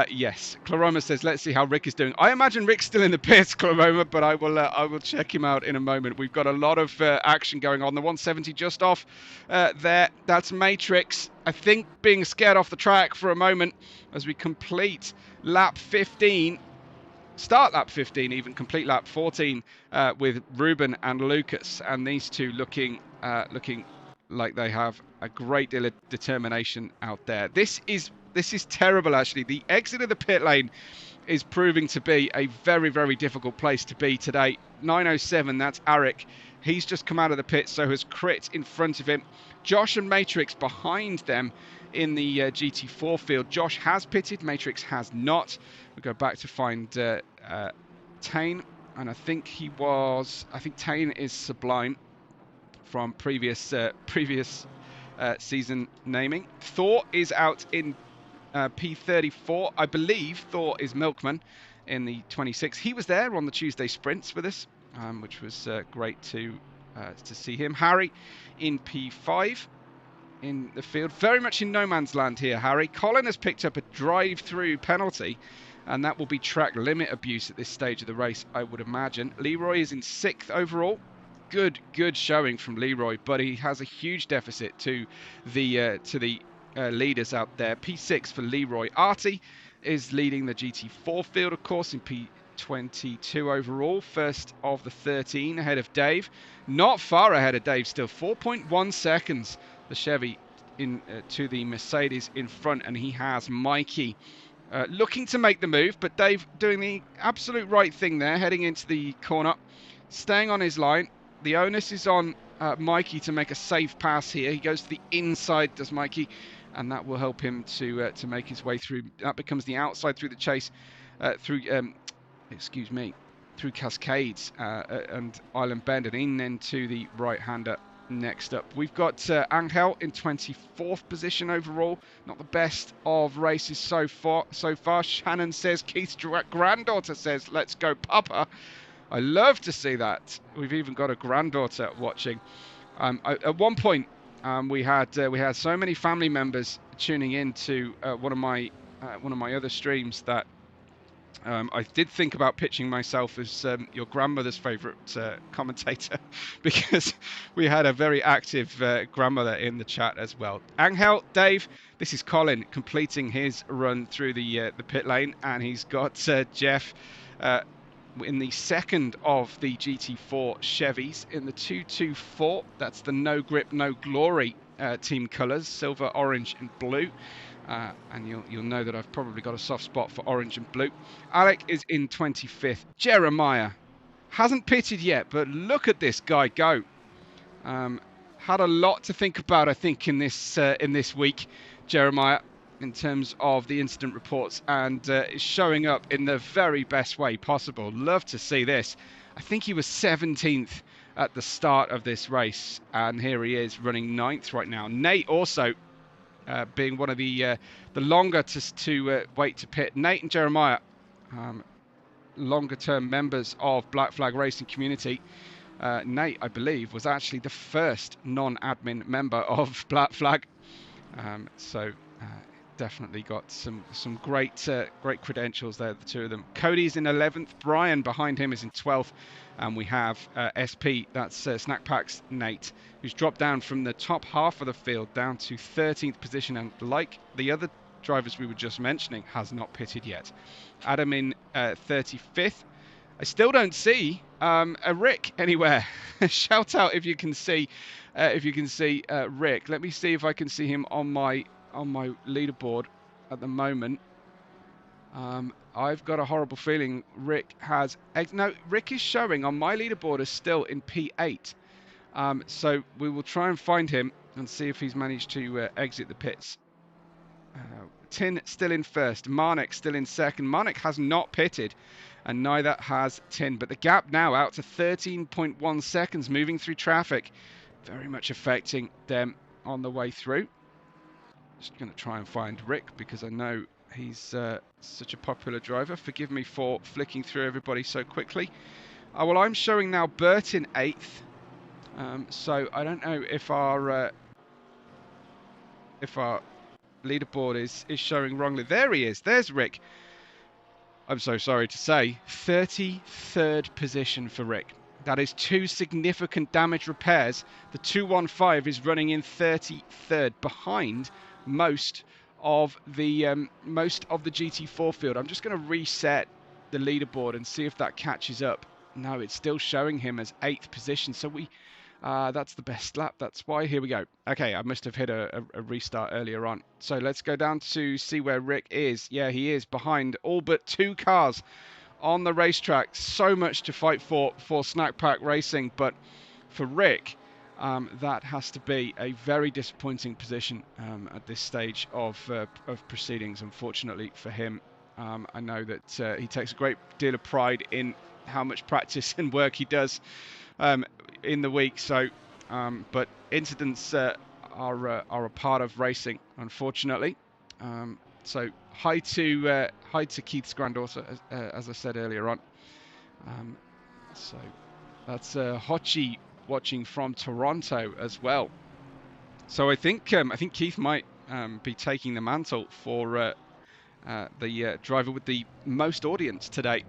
Yes. Claroma says, let's see how Rick is doing. I imagine Rick's still in the pits, Claroma, but I will check him out in a moment. We've got a lot of action going on. The 170 just off there. That's Matrix, I think, being scared off the track for a moment as we complete lap 15. Start lap 15, even complete lap 14 with Ruben and Lucas, and these two looking like they have a great deal of determination out there. This is terrible, actually. The exit of the pit lane is proving to be a very, very difficult place to be today. 907, that's Arik. He's just come out of the pit, so has Crit in front of him. Josh and Matrix behind them in the GT4 field. Josh has pitted, Matrix has not. We'll go back to find Tane, and I think Tane is Sublime from previous season naming. Thor is out in P34. I believe Thor is Milkman in the 26. He was there on the Tuesday sprints with us, which was great to see him. Harry in P5 in the field, very much in no man's land here. Harry. Colin has picked up a drive-through penalty, and that will be track limit abuse at this stage of the race, I would imagine. Leroy is in 6th overall. Good showing from Leroy, but he has a huge deficit to the leaders out there. P6 for Leroy. Artie is leading the GT4 field, of course, in P22 overall. First of the 13, ahead of Dave. Not far ahead of Dave still. 4.1 seconds, the Chevy to the Mercedes in front, and he has Mikey looking to make the move, but Dave doing the absolute right thing there, heading into the corner, staying on his line. The onus is on Mikey to make a safe pass here. He goes to the inside, does Mikey, and that will help him to make his way through. That becomes the outside through the chase, through Cascades and Island Bend, and in then to the right-hander next up. We've got Angel in 24th position overall. Not the best of races so far. Shannon says, Keith's granddaughter says, let's go, Papa. I love to see that. We've even got a granddaughter watching. At one point, We had so many family members tuning in to one of my other streams that I did think about pitching myself as your grandmother's favourite commentator, because we had a very active grandmother in the chat as well. Angel, Dave, this is Colin completing his run through the pit lane, and he's got Jeff in the second of the GT4 Chevys in the 224. That's the No Grip, No Glory team colours, silver, orange and blue. And you'll know that I've probably got a soft spot for orange and blue. Alec is in 25th. Jeremiah hasn't pitted yet, but look at this guy go. Had a lot to think about, I think, in this week, Jeremiah, in terms of the incident reports, and is showing up in the very best way possible. Love to see this. I think he was 17th at the start of this race, and here he is running 9th right now. Nate also being one of the longer to wait to pit. Nate and Jeremiah, longer term members of Black Flag Racing community. Nate, I believe, was actually the first non-admin member of Black Flag. So definitely got some great credentials there, the two of them. Cody's in 11th. Brian behind him is in 12th. And we have SP, that's Snack Packs Nate, who's dropped down from the top half of the field down to 13th position, and like the other drivers we were just mentioning, has not pitted yet. Adam in 35th. I still don't see a Rick anywhere. Shout out if you can see Rick. Let me see if I can see him on my leaderboard at the moment. I've got a horrible feeling Rick has... No, Rick is showing on my leaderboard is still in P8. So we will try and find him and see if he's managed to exit the pits. Tin still in first. Marnik still in second. Marnik has not pitted, and neither has Tin. But the gap now out to 13.1 seconds moving through traffic. Very much affecting them on the way through. Just going to try and find Rick because I know he's such a popular driver. Forgive me for flicking through everybody so quickly. Well, I'm showing now Bert in 8th. So I don't know if our leaderboard is showing wrongly. There he is. There's Rick. I'm so sorry to say. 33rd position for Rick. That is 2 significant damage repairs. The 215 is running in 33rd, behind most of the GT4 field. I'm just going to reset the leaderboard and see if that catches up. No, it's still showing him as 8th position. So that's the best lap. That's why. Here we go. Okay, I must have hit a restart earlier on. So let's go down to see where Rick is. Yeah, he is behind all but 2 cars on the racetrack. So much to fight for Snack Pack Racing, but for Rick, that has to be a very disappointing position at this stage of proceedings, unfortunately for him. I know that he takes a great deal of pride in how much practice and work he does in the week. So, but incidents are a part of racing, unfortunately. So hi to Keith's granddaughter, as I said earlier on. So that's Hochi watching from Toronto as well. So I think Keith might be taking the mantle for the driver with the most audience today.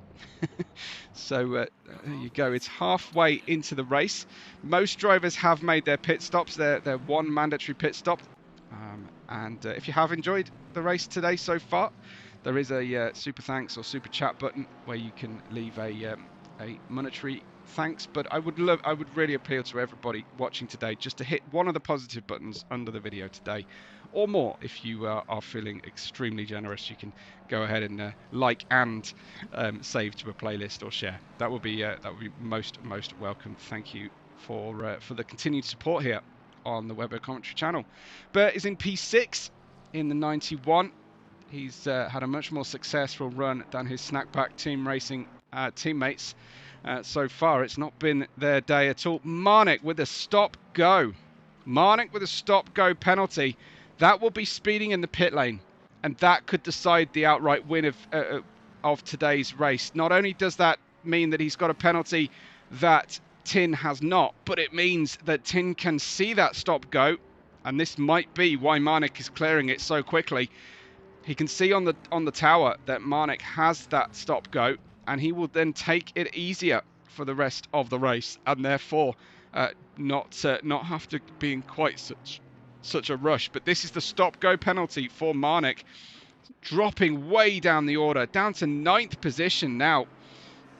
So there you go. It's halfway into the race. Most drivers have made their pit stops. They're one mandatory pit stop. And if you have enjoyed the race today so far, there is a super thanks or super chat button where you can leave a monetary thanks. But I would really appeal to everybody watching today just to hit one of the positive buttons under the video today, or more if you are feeling extremely generous. You can go ahead and like and save to a playlist or share. That would be most welcome. Thank you for the continued support here on the Webbo commentary channel. Bert is in P6 in the 91. He's had a much more successful run than his Snack Pack Team Racing teammates. So far, it's not been their day at all. Marnik with a stop-go. Marnik with a stop-go penalty. That will be speeding in the pit lane, and that could decide the outright win of today's race. Not only does that mean that he's got a penalty that Tin has not, but it means that Tin can see that stop-go and this might be why Marnik is clearing it so quickly. He can see on the tower that Marnik has that stop-go, and he will then take it easier for the rest of the race, and therefore not have to be in quite such a rush. But this is the stop-go penalty for Marnik, dropping way down the order, down to 9th position now.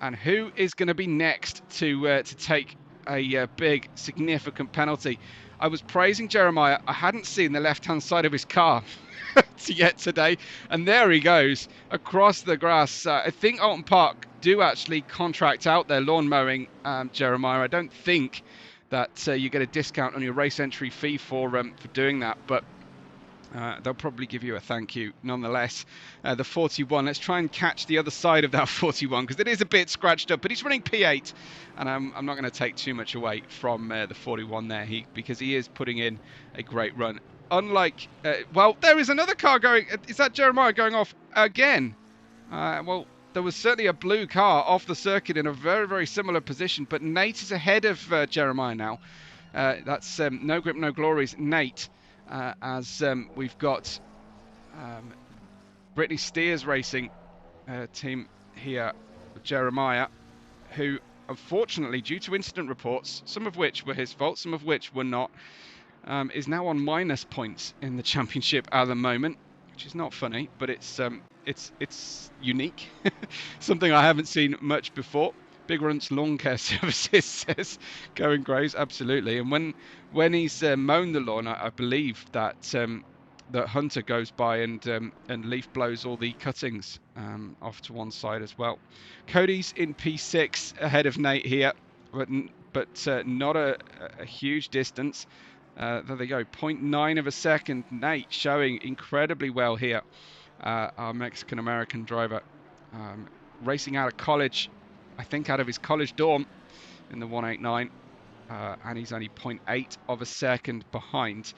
And who is going to be next to take a big, significant penalty? I was praising Jeremiah. I hadn't seen the left-hand side of his car yet today, and there he goes across the grass. I think Oulton Park do actually contract out their lawn mowing, Jeremiah. I don't think that you get a discount on your race entry fee for doing that, but they'll probably give you a thank you nonetheless. The 41, let's try and catch the other side of that 41, because it is a bit scratched up, but he's running P8, and I'm not going to take too much away from the 41 there, because he is putting in a great run. Unlike, well, there is another car going. Is that Jeremiah going off again? Well, there was certainly a blue car off the circuit in a very, very similar position, but Nate is ahead of Jeremiah now. That's No Grip, No Glory's Nate. As we've got Brittany Steers Racing team here with Jeremiah, who unfortunately, due to incident reports, some of which were his fault, some of which were not, is now on minus points in the championship at the moment, which is not funny, but it's unique, something I haven't seen much before. Big Runt's Lawn Care Services says going Graves, absolutely. And when he's mown the lawn, I believe that that Hunter goes by and Leaf blows all the cuttings off to one side as well. Cody's in P6 ahead of Nate here, but not a huge distance. There they go, 0.9 of a second. Nate showing incredibly well here. Our Mexican-American driver racing out of college. I think out of his college dorm in the 189, and he's only 0.8 of a second behind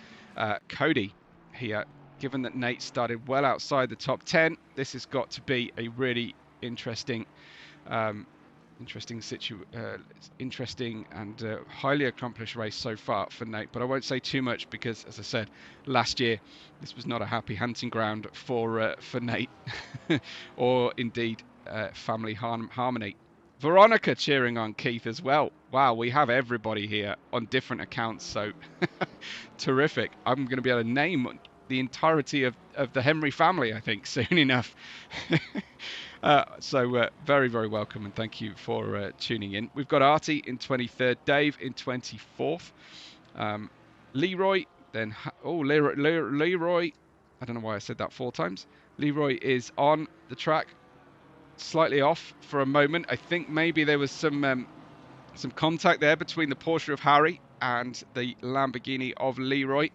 Cody here. Given that Nate started well outside the top 10, this has got to be a really interesting and highly accomplished race so far for Nate. But I won't say too much because, as I said, last year this was not a happy hunting ground for Nate or indeed family harmony. Veronica cheering on Keith as well. Wow, we have everybody here on different accounts, so terrific. I'm going to be able to name the entirety of the Henry family, I think, soon enough. So very, very welcome, and thank you for tuning in. We've got Artie in 23rd, Dave in 24th, Leroy, then... Leroy, I don't know why I said that 4 times. Leroy is on the track, slightly off for a moment. I think maybe there was some contact there between the Porsche of Harry and the Lamborghini of Leroy.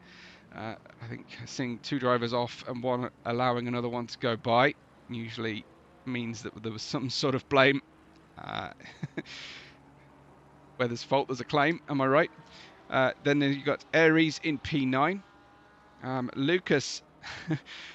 I think seeing 2 drivers off and one allowing another one to go by usually means that there was some sort of blame. Where there's fault, there's a claim. Am I right? Then you've got Aries in P9. Lucas,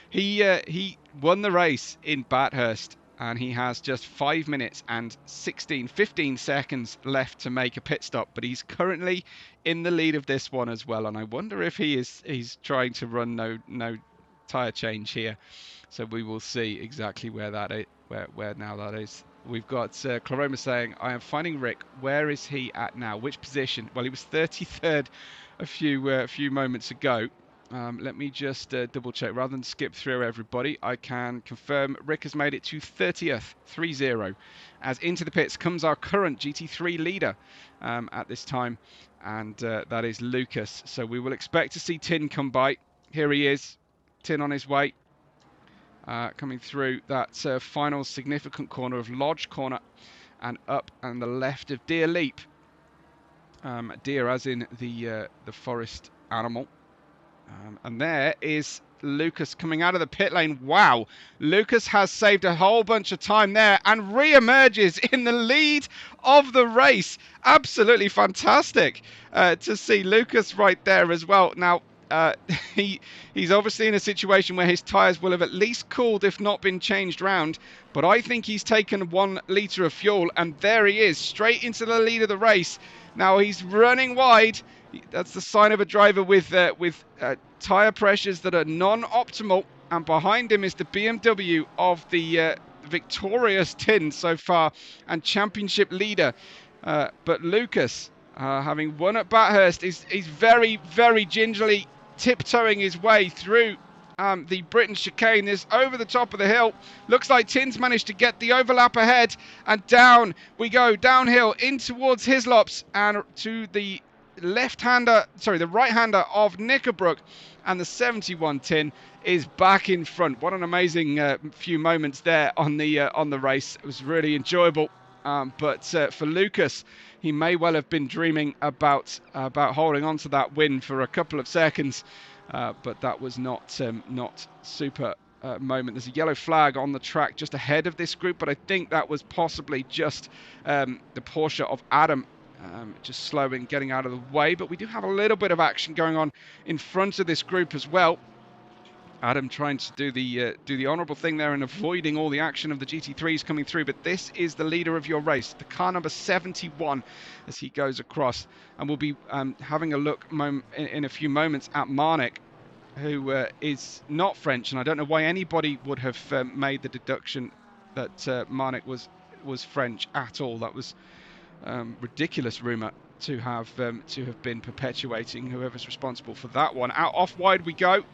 he won the race in Bathurst, and he has just 5 minutes and 15 seconds left to make a pit stop, but he's currently in the lead of this one as well, and I wonder if he's trying to run no tyre change here. So we will see exactly where that is, where now that is. We've got Claroma saying, I am finding Rick. Where is he at now? Which position? Well, he was 33rd a few moments ago. Let me just double check. Rather than skip through everybody, I can confirm Rick has made it to 30th, 3-0. As into the pits comes our current GT3 leader at this time, and that is Lucas. So we will expect to see Tin come by. Here he is, Tin on his way. Coming through that final significant corner of Lodge Corner and up and the left of Deer Leap. Deer as in the forest animal. And there is Lucas coming out of the pit lane. Wow, Lucas has saved a whole bunch of time there and re-emerges in the lead of the race. Absolutely fantastic to see Lucas right there as well. Now, he's obviously in a situation where his tyres will have at least cooled, if not been changed round. But I think he's taken 1 litre of fuel, and there he is, straight into the lead of the race. Now he's running wide. That's the sign of a driver with tyre pressures that are non-optimal. And behind him is the BMW of the victorious Tin so far and championship leader. But Lucas, having won at Bathurst, is very, very gingerly tiptoeing his way through the Britain chicane. Is over the top of the hill. Looks like Tin's managed to get the overlap ahead, and down we go, downhill in towards Hislops and to the the right-hander of Knickerbrook, and the 71 Tin is back in front. What an amazing few moments there on the race. It was really enjoyable. But for Lucas, he may well have been dreaming about holding on to that win for a couple of seconds. But that was not super moment. There's a yellow flag on the track just ahead of this group, but I think that was possibly just the Porsche of Adam just slowing, getting out of the way. But we do have a little bit of action going on in front of this group as well. Adam trying to do the honourable thing there and avoiding all the action of the GT3s coming through. But this is the leader of your race, the car number 71, as he goes across. And we'll be having a look in a few moments at Marnik, who is not French. And I don't know why anybody would have made the deduction that Marnik was French at all. That was ridiculous rumour to have been perpetuating. Whoever's responsible for that one. Out off wide we go.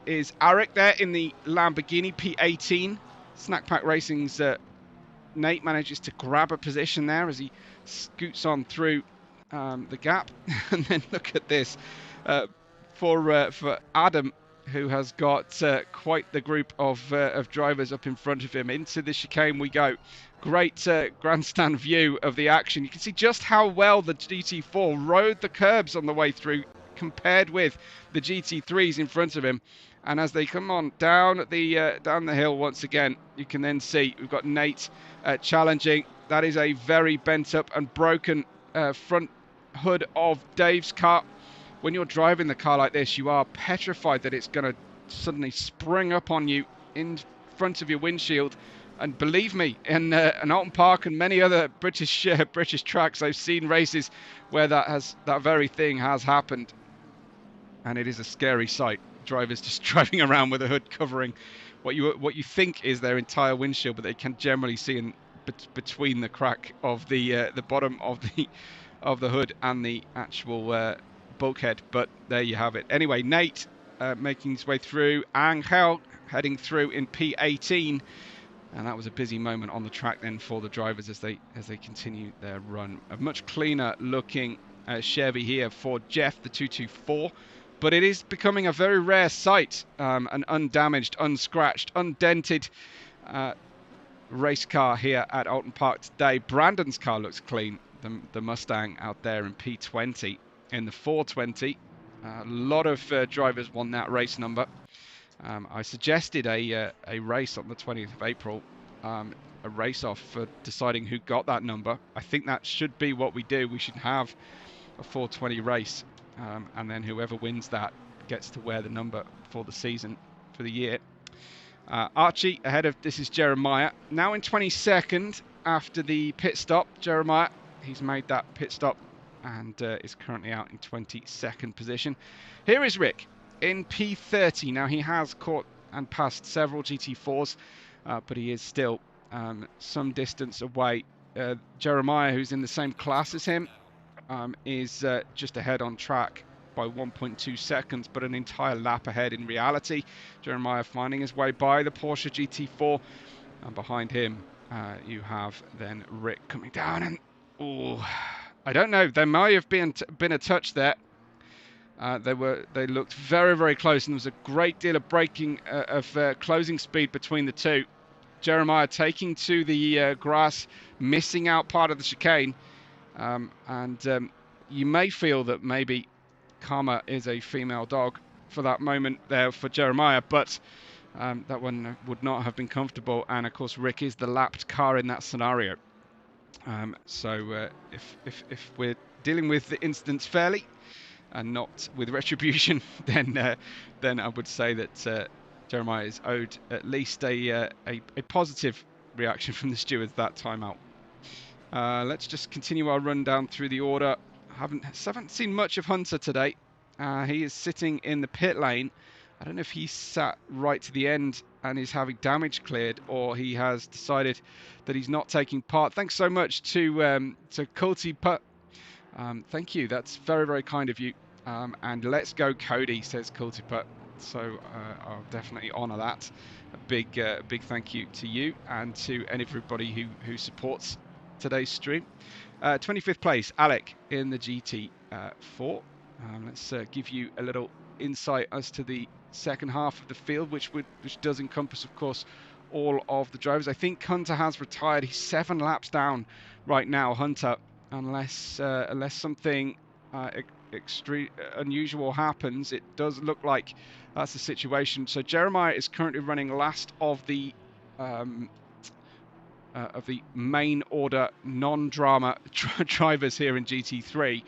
Is Arik there in the Lamborghini P18. Snack Pack Racing's Nate manages to grab a position there as he scoots on through the gap. And then look at this for Adam, who has got quite the group of drivers up in front of him. Into the chicane we go. Great grandstand view of the action. You can see just how well the GT4 rode the curbs on the way through, compared with the GT3s in front of him. And as they come on down the hill once again, you can then see we've got Nate challenging. That is a very bent up and broken front hood of Dave's car. When you're driving the car like this, you are petrified that it's going to suddenly spring up on you in front of your windshield. And believe me, in Oulton Park and many other British tracks, I've seen races where that very thing has happened. And it is a scary sight. Drivers just driving around with a hood covering what you think is their entire windshield, but they can generally see in between the crack of the bottom of the hood and the actual bulkhead. But there you have it. Anyway, Nate making his way through. Angel heading through in P18, and that was a busy moment on the track then for the drivers as they continue their run. A much cleaner looking Chevy here for Jeff, the 224. But it is becoming a very rare sight, an undamaged, unscratched, undented race car here at Oulton Park today. Brandon's car looks clean, the Mustang out there in P20. In the 420, a lot of drivers won that race number. I suggested a race on the 20th of April, a race-off for deciding who got that number. I think that should be what we do. We should have a 420 race. And then whoever wins that gets to wear the number for the season, for the year. Archie ahead of, this is Jeremiah. Now in 22nd after the pit stop. Jeremiah, he's made that pit stop and is currently out in 22nd position. Here is Rick in P30. Now he has caught and passed several GT4s, but he is still some distance away. Jeremiah, who's in the same class as him, is just ahead on track by 1.2 seconds, but an entire lap ahead in reality. Jeremiah finding his way by the Porsche GT4, and behind him you have then Rick coming down, and I don't know, there may have been a touch there. They looked very, very close, and there was a great deal of braking of closing speed between the two. Jeremiah taking to the grass, missing out part of the chicane. You may feel that maybe Karma is a female dog for that moment there for Jeremiah, but that one would not have been comfortable. And of course, Rick is the lapped car in that scenario. So if we're dealing with the incidents fairly and not with retribution, then I would say that Jeremiah is owed at least a positive reaction from the stewards that time out. Let's just continue our run down through the order. haven't seen much of Hunter today. He is sitting in the pit lane. I don't know if he sat right to the end and is having damage cleared, or he has decided that he's not taking part. Thanks so much to Culty Putt. Thank you. That's very, very kind of you. And let's go, Cody, says Culty Putt. So I'll definitely honour that. A big thank you to you and to everybody who supports today's stream. 25th place, Alec in the GT4. Let's give you a little insight as to the second half of the field, which does encompass, of course, all of the drivers. I think Hunter has retired. He's 7 laps down right now, Hunter, unless something extreme unusual happens. It does look like that's the situation. So Jeremiah is currently running last of the main order non-drama drivers here in GT3.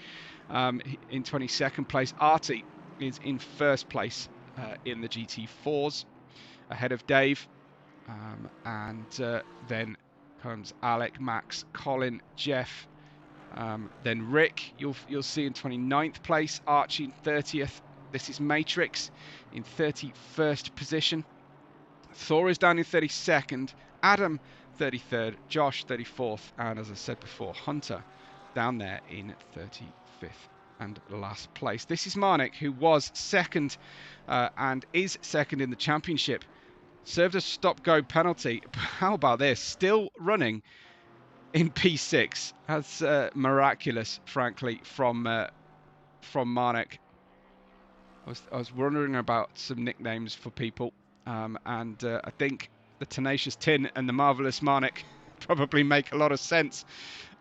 In 22nd place, Artie is in first place in the GT4s, ahead of Dave, and then comes Alec, Max, Colin, Jeff, then Rick. You'll see in 29th place, Archie in 30th. This is Matrix in 31st position. Thor is down in 32nd. Adam 33rd, Josh 34th, and as I said before, Hunter down there in 35th and last place. This is Marnik, who was second and is second in the championship. Served a stop-go penalty. How about this? Still running in P6. That's miraculous, frankly, from Marnik. I was wondering about some nicknames for people, and I think the Tenacious Tin and the Marvellous Marnik probably make a lot of sense.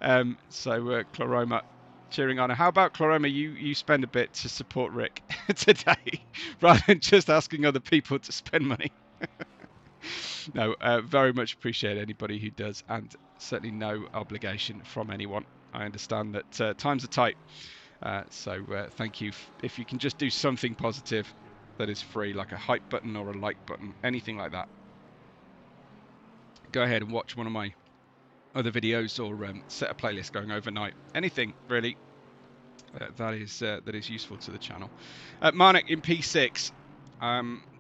So Chloroma cheering on. How about Chloroma? You spend a bit to support Rick today, rather than just asking other people to spend money. No, very much appreciate anybody who does, and certainly no obligation from anyone. I understand that times are tight, so thank you. If you can just do something positive that is free, like a hype button or a like button, anything like that, go ahead and watch one of my other videos, or set a playlist going overnight. Anything really that is useful to the channel. Marnik in P6,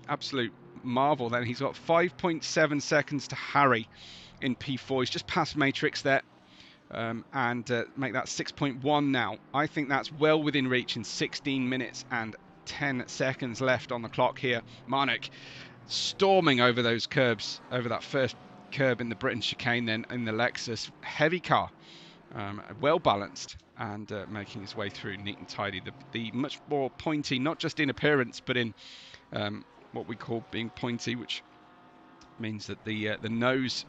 absolute marvel. Then he's got 5.7 seconds to Harry in P4. He's just past Matrix there, and make that 6.1 now. I think that's well within reach in 16 minutes and 10 seconds left on the clock here. Marnik storming over those curbs, over that first curb in the Britain chicane, then in the Lexus. Heavy car, well balanced, and making his way through neat and tidy. The much more pointy, not just in appearance, but in what we call being pointy, which means that the nose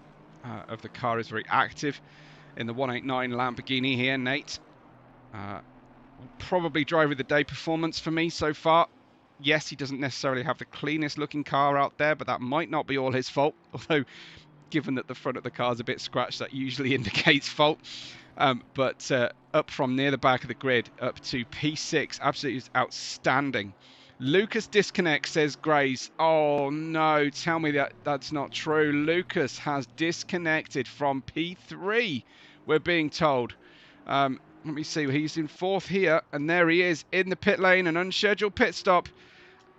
of the car is very active. In the 189 Lamborghini here, Nate, probably driver of the day performance for me so far. Yes, he doesn't necessarily have the cleanest looking car out there, but that might not be all his fault, although given that the front of the car is a bit scratched, that usually indicates fault. But up from near the back of the grid up to P6, absolutely outstanding. Lucas disconnects, says Grays. Oh no, tell me that's not true. Lucas has disconnected from P3, we're being told. Let me see, he's in 4th here, and there he is in the pit lane, an unscheduled pit stop,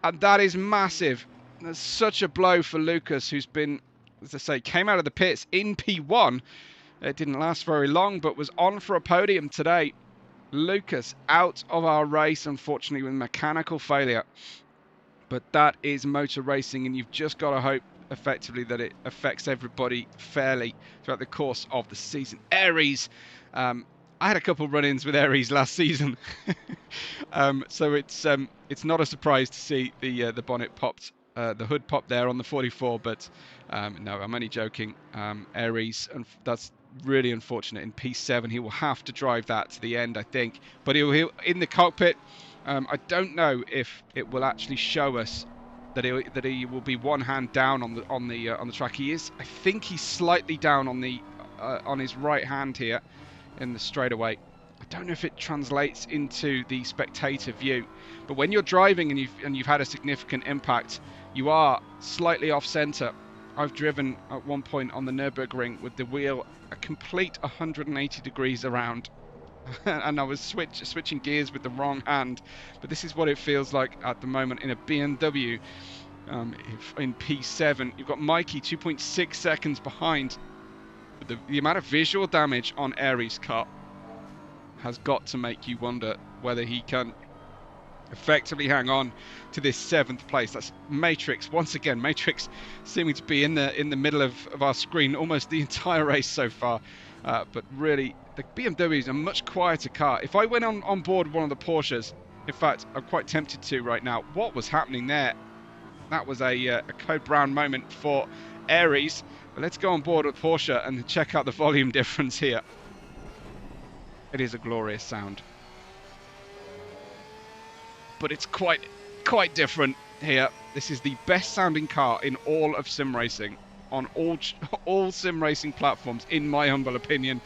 and that is massive. That's such a blow for Lucas, who's been, as I say, came out of the pits in P1. It didn't last very long, but was on for a podium today. Lucas out of our race, unfortunately, with mechanical failure. But that is motor racing, and you've just got to hope effectively that it affects everybody fairly throughout the course of the season. Aries, I had a couple run-ins with Aries last season, so it's not a surprise to see the bonnet popped, the hood popped there on the 44. But no, I'm only joking. Aries, and that's really unfortunate. In P7, he will have to drive that to the end, I think. But he'll in the cockpit. I don't know if it will actually show us that he will be one hand down on the track. He is. I think he's slightly down on his right hand here in the straightaway. I don't know if it translates into the spectator view, but when you're driving and you've had a significant impact, you are slightly off center. I've driven at one point on the Nürburgring with the wheel a complete 180 degrees around, and I was switching gears with the wrong hand. But this is what it feels like at the moment in a BMW. In P7, you've got Mikey 2.6 seconds behind. But the amount of visual damage on Aries' car has got to make you wonder whether he can effectively hang on to this 7th place. That's Matrix once again. Matrix seeming to be in the middle of our screen almost the entire race so far. But really, the BMW is a much quieter car. If I went on board one of the Porsches, in fact, I'm quite tempted to right now. What was happening there? That was a Code Brown moment for Aries. But let's go on board with Porsche and check out the volume difference here. It is a glorious sound. But it's quite different here. This is the best sounding car in all of sim racing, on all sim racing platforms, in my humble opinion.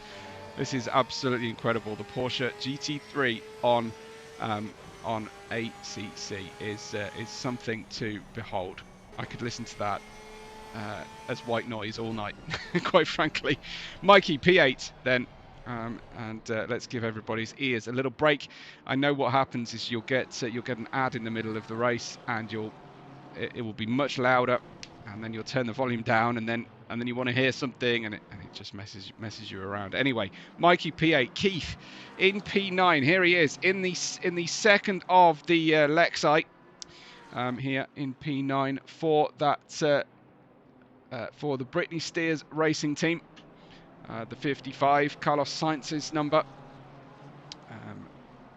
This is absolutely incredible. The Porsche GT3 on ACC is something to behold. I could listen to that as white noise all night, quite frankly. Mikey, P8 then. Let's give everybody's ears a little break. I know what happens is you'll get an ad in the middle of the race, and it will be much louder, and then you'll turn the volume down, and then you want to hear something, and it just messes you around. Anyway, Mikey P8, Keith in P9. Here he is in the second of the Lexi here in P9 for that for the Brittany Steers racing team. The 55, Carlos Sainz's number.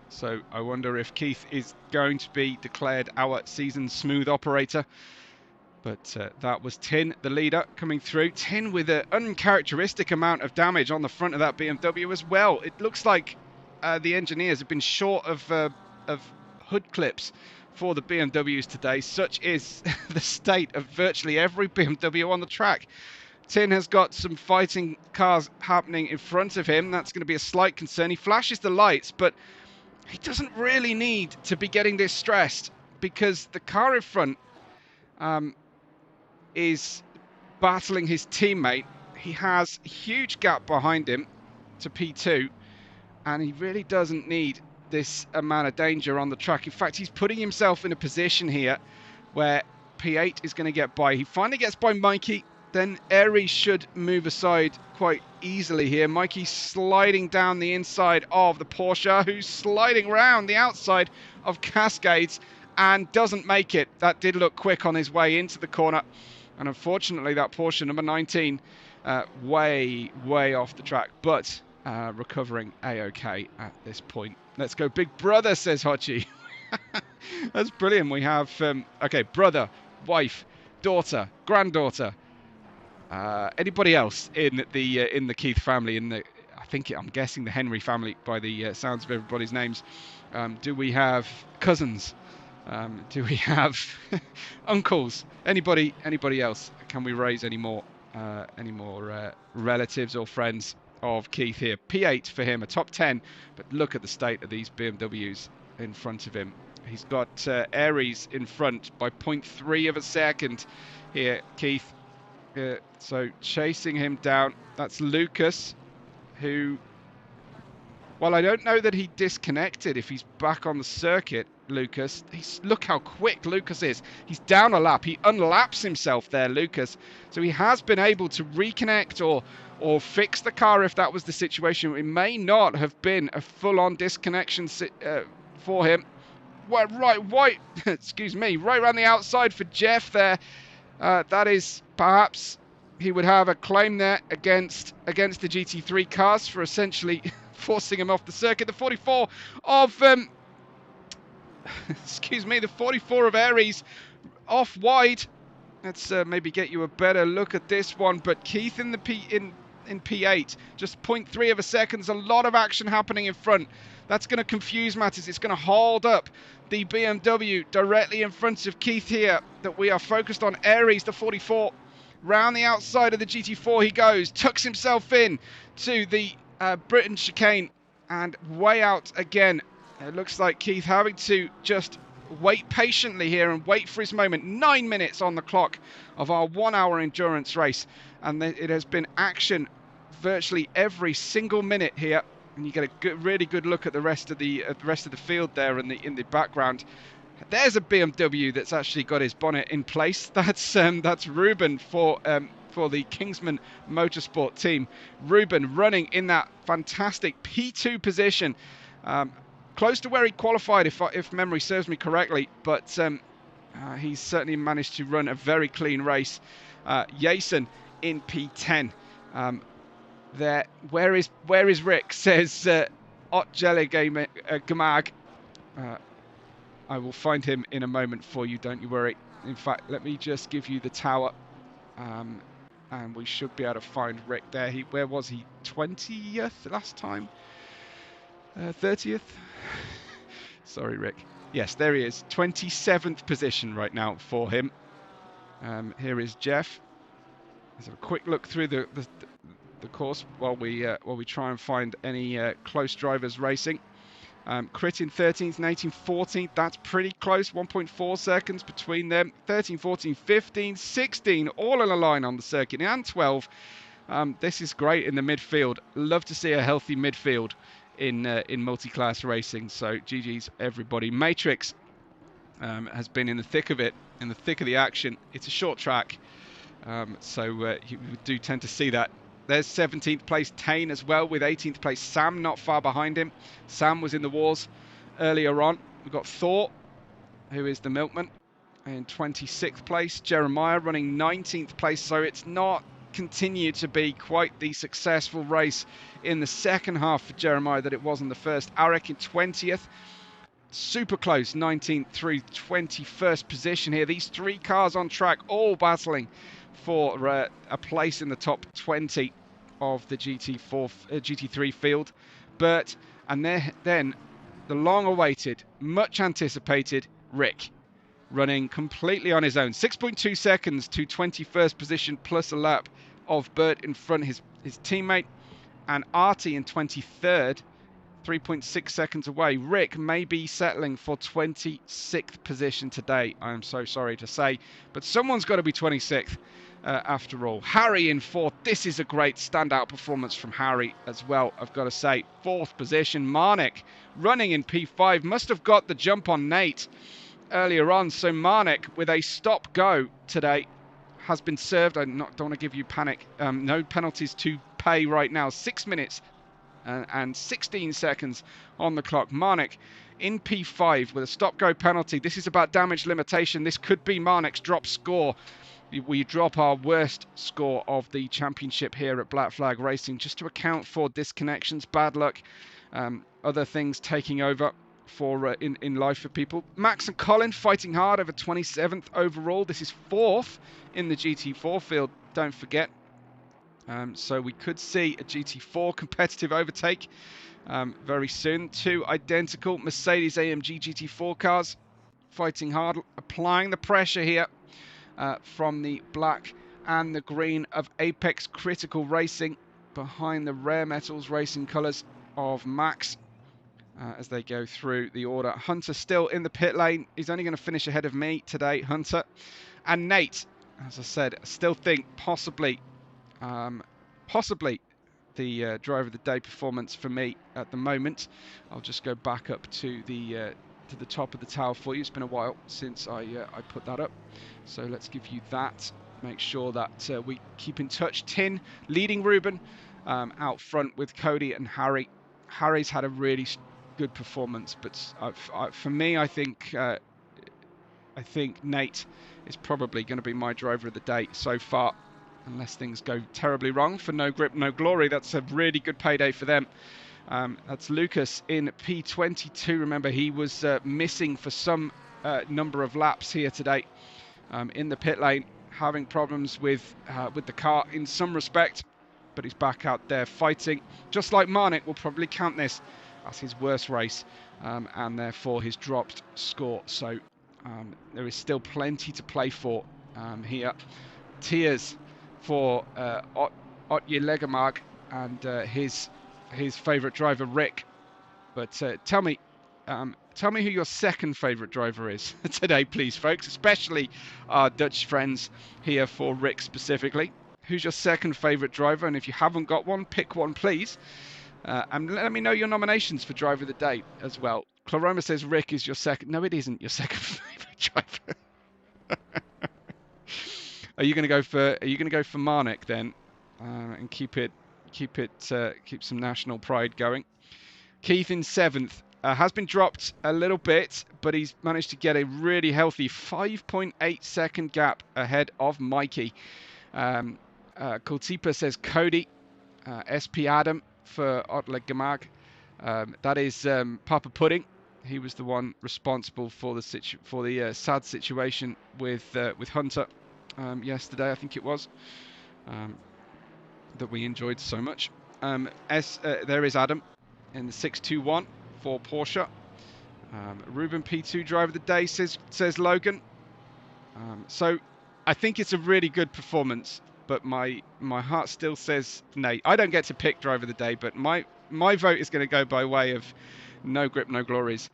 So I wonder if Keith is going to be declared our season smooth operator. But that was Tin, the leader, coming through. Tin with an uncharacteristic amount of damage on the front of that BMW as well. It looks like the engineers have been short of hood clips for the BMWs today. Such is the state of virtually every BMW on the track. Tin has got some fighting cars happening in front of him. That's going to be a slight concern. He flashes the lights, but he doesn't really need to be getting this stressed, because the car in front is battling his teammate. He has a huge gap behind him to P2, and he really doesn't need this amount of danger on the track. In fact, he's putting himself in a position here where P8 is going to get by. He finally gets by Mikey. Then Aries should move aside quite easily here. Mikey's sliding down the inside of the Porsche, who's sliding round the outside of Cascades and doesn't make it. That did look quick on his way into the corner. And unfortunately, that Porsche number 19, way off the track, but recovering A-OK at this point. Let's go Big Brother, says Hochi. That's brilliant. We have, okay, brother, wife, daughter, granddaughter. Anybody else in the Keith family? I'm guessing the Henry family by the sounds of everybody's names. Do we have cousins? Do we have uncles? Anybody else? Can we raise any more relatives or friends of Keith here? P8 for him, a top 10. But look at the state of these BMWs in front of him. He's got Aries in front by 0.3 of a second here, Keith. So chasing him down, that's Lucas, who, well, I don't know that he disconnected if he's back on the circuit, Lucas. Look how quick Lucas is. He's down a lap. He unlaps himself there, Lucas. So he has been able to reconnect or fix the car if that was the situation. It may not have been a full-on disconnection for him. Excuse me, right around the outside for Jeff there. That is, perhaps he would have a claim there against the GT3 cars for essentially forcing him off the circuit. The 44 of excuse me, the 44 of Aries off wide. Let's maybe get you a better look at this one. But Keith in P8, just 0.3 of a second. A lot of action happening in front. That's going to confuse matters. It's going to hold up the BMW directly in front of Keith here, that we are focused on. Aries, the 44, round the outside of the GT4 he goes, tucks himself in to the Britain chicane and way out again. It looks like Keith having to just wait patiently here and wait for his moment. 9 minutes on the clock of our 1 hour endurance race, and it has been action virtually every single minute here. and you get a really good look at the rest of the field there in the background. There's a BMW that's actually got his bonnet in place. That's Ruben for the Kingsman Motorsport team. Ruben running in that fantastic P2 position, close to where he qualified, if memory serves me correctly. But he's certainly managed to run a very clean race. Jason in P10. Where is Rick? Says Otjele Gamag. I will find him in a moment for you, don't you worry. In fact, let me just give you the tower, and we should be able to find Rick there. Where was he? 20th last time? 30th? Sorry, Rick. Yes, there he is. 27th position right now for him. Here is Jeff. Let's have a quick look through the course while we try and find any close drivers racing. Crit in 13th and 18th, 14th, that's pretty close, 1.4 seconds between them. 13, 14, 15, 16, all in a line on the circuit, and 12. This is great in the midfield. Love to see a healthy midfield in multi-class racing, so GG's everybody. Matrix has been in the thick of it, in the thick of the action. It's a short track, so you do tend to see that. There's 17th place Tane as well, with 18th place Sam not far behind him. Sam was in the wars earlier on. We've got Thor, who is the milkman, in 26th place. Jeremiah running 19th place, so it's not continued to be quite the successful race in the second half for Jeremiah that it was in the first. Arik in 20th. Super close, 19th through 21st position here. These three cars on track, all battling for a place in the top 20 of the GT3 field. Then the long-awaited, much-anticipated Rick running completely on his own. 6.2 seconds to 21st position plus a lap of Bert in front of his teammate, and Artie in 23rd, 3.6 seconds away. Rick may be settling for 26th position today, I am so sorry to say, but someone's got to be 26th. After all, Harry in 4th. This is a great standout performance from Harry as well, I've got to say. 4th position. Marnik running in P5. Must have got the jump on Nate earlier on. So Marnik, with a stop-go today, has been served. I don't want to give you panic. No penalties to pay right now. 6 minutes and 16 seconds on the clock. Marnik in P5 with a stop-go penalty. This is about damage limitation. This could be Marnik's drop score. We drop our worst score of the championship here at Black Flag Racing, just to account for disconnections, bad luck, other things taking over for in life for people. Max and Colin fighting hard over 27th overall. This is 4th in the GT4 field, don't forget. So we could see a GT4 competitive overtake very soon. Two identical Mercedes AMG GT4 cars fighting hard, applying the pressure here. From the black and the green of Apex Critical Racing behind the Rare Metals Racing colours of Max as they go through the order. Hunter still in the pit lane. He's only going to finish ahead of me today, Hunter. And Nate, as I said, I still think possibly the driver of the day performance for me at the moment. I'll just go back up to the top of the tower for you. It's been a while since I put that up, so let's give you that. Make sure that we keep in touch. Tin leading Ruben out front with Cody and Harry. Harry's had a really good performance, but for me, I think Nate is probably going to be my driver of the day so far, unless things go terribly wrong for No Grip, No Glory. That's a really good payday for them. That's Lucas in P22. Remember, he was missing for some number of laps here today in the pit lane, having problems with the car in some respect, but he's back out there fighting. Just like Marnik will probably count this as his worst race, and therefore his dropped score. So there is still plenty to play for here. Tears for Otje Legemag and his favourite driver Rick. But tell me who your second favourite driver is today, please, folks, especially our Dutch friends here for Rick specifically. Who's your second favourite driver? And if you haven't got one, pick one, please. And let me know your nominations for driver of the day as well. Claroma says Rick is your second. No, it isn't your second favourite driver. Are you going to go for? Are you going to go for Marnik then, and keep some national pride going? Keith in 7th. Has been dropped a little bit, but he's managed to get a really healthy 5.8 second gap ahead of Mikey. Kultipa says Cody. SP Adam for Otleg Gamag. That is Papa Pudding. He was the one responsible for the sad situation with Hunter yesterday, I think it was, that we enjoyed so much. There is Adam in the 621 for Porsche. Ruben P2 driver of the day, says Logan. So I think it's a really good performance, but my heart still says Nate. I don't get to pick driver of the day, but my vote is going to go by way of No Grip, No Glories,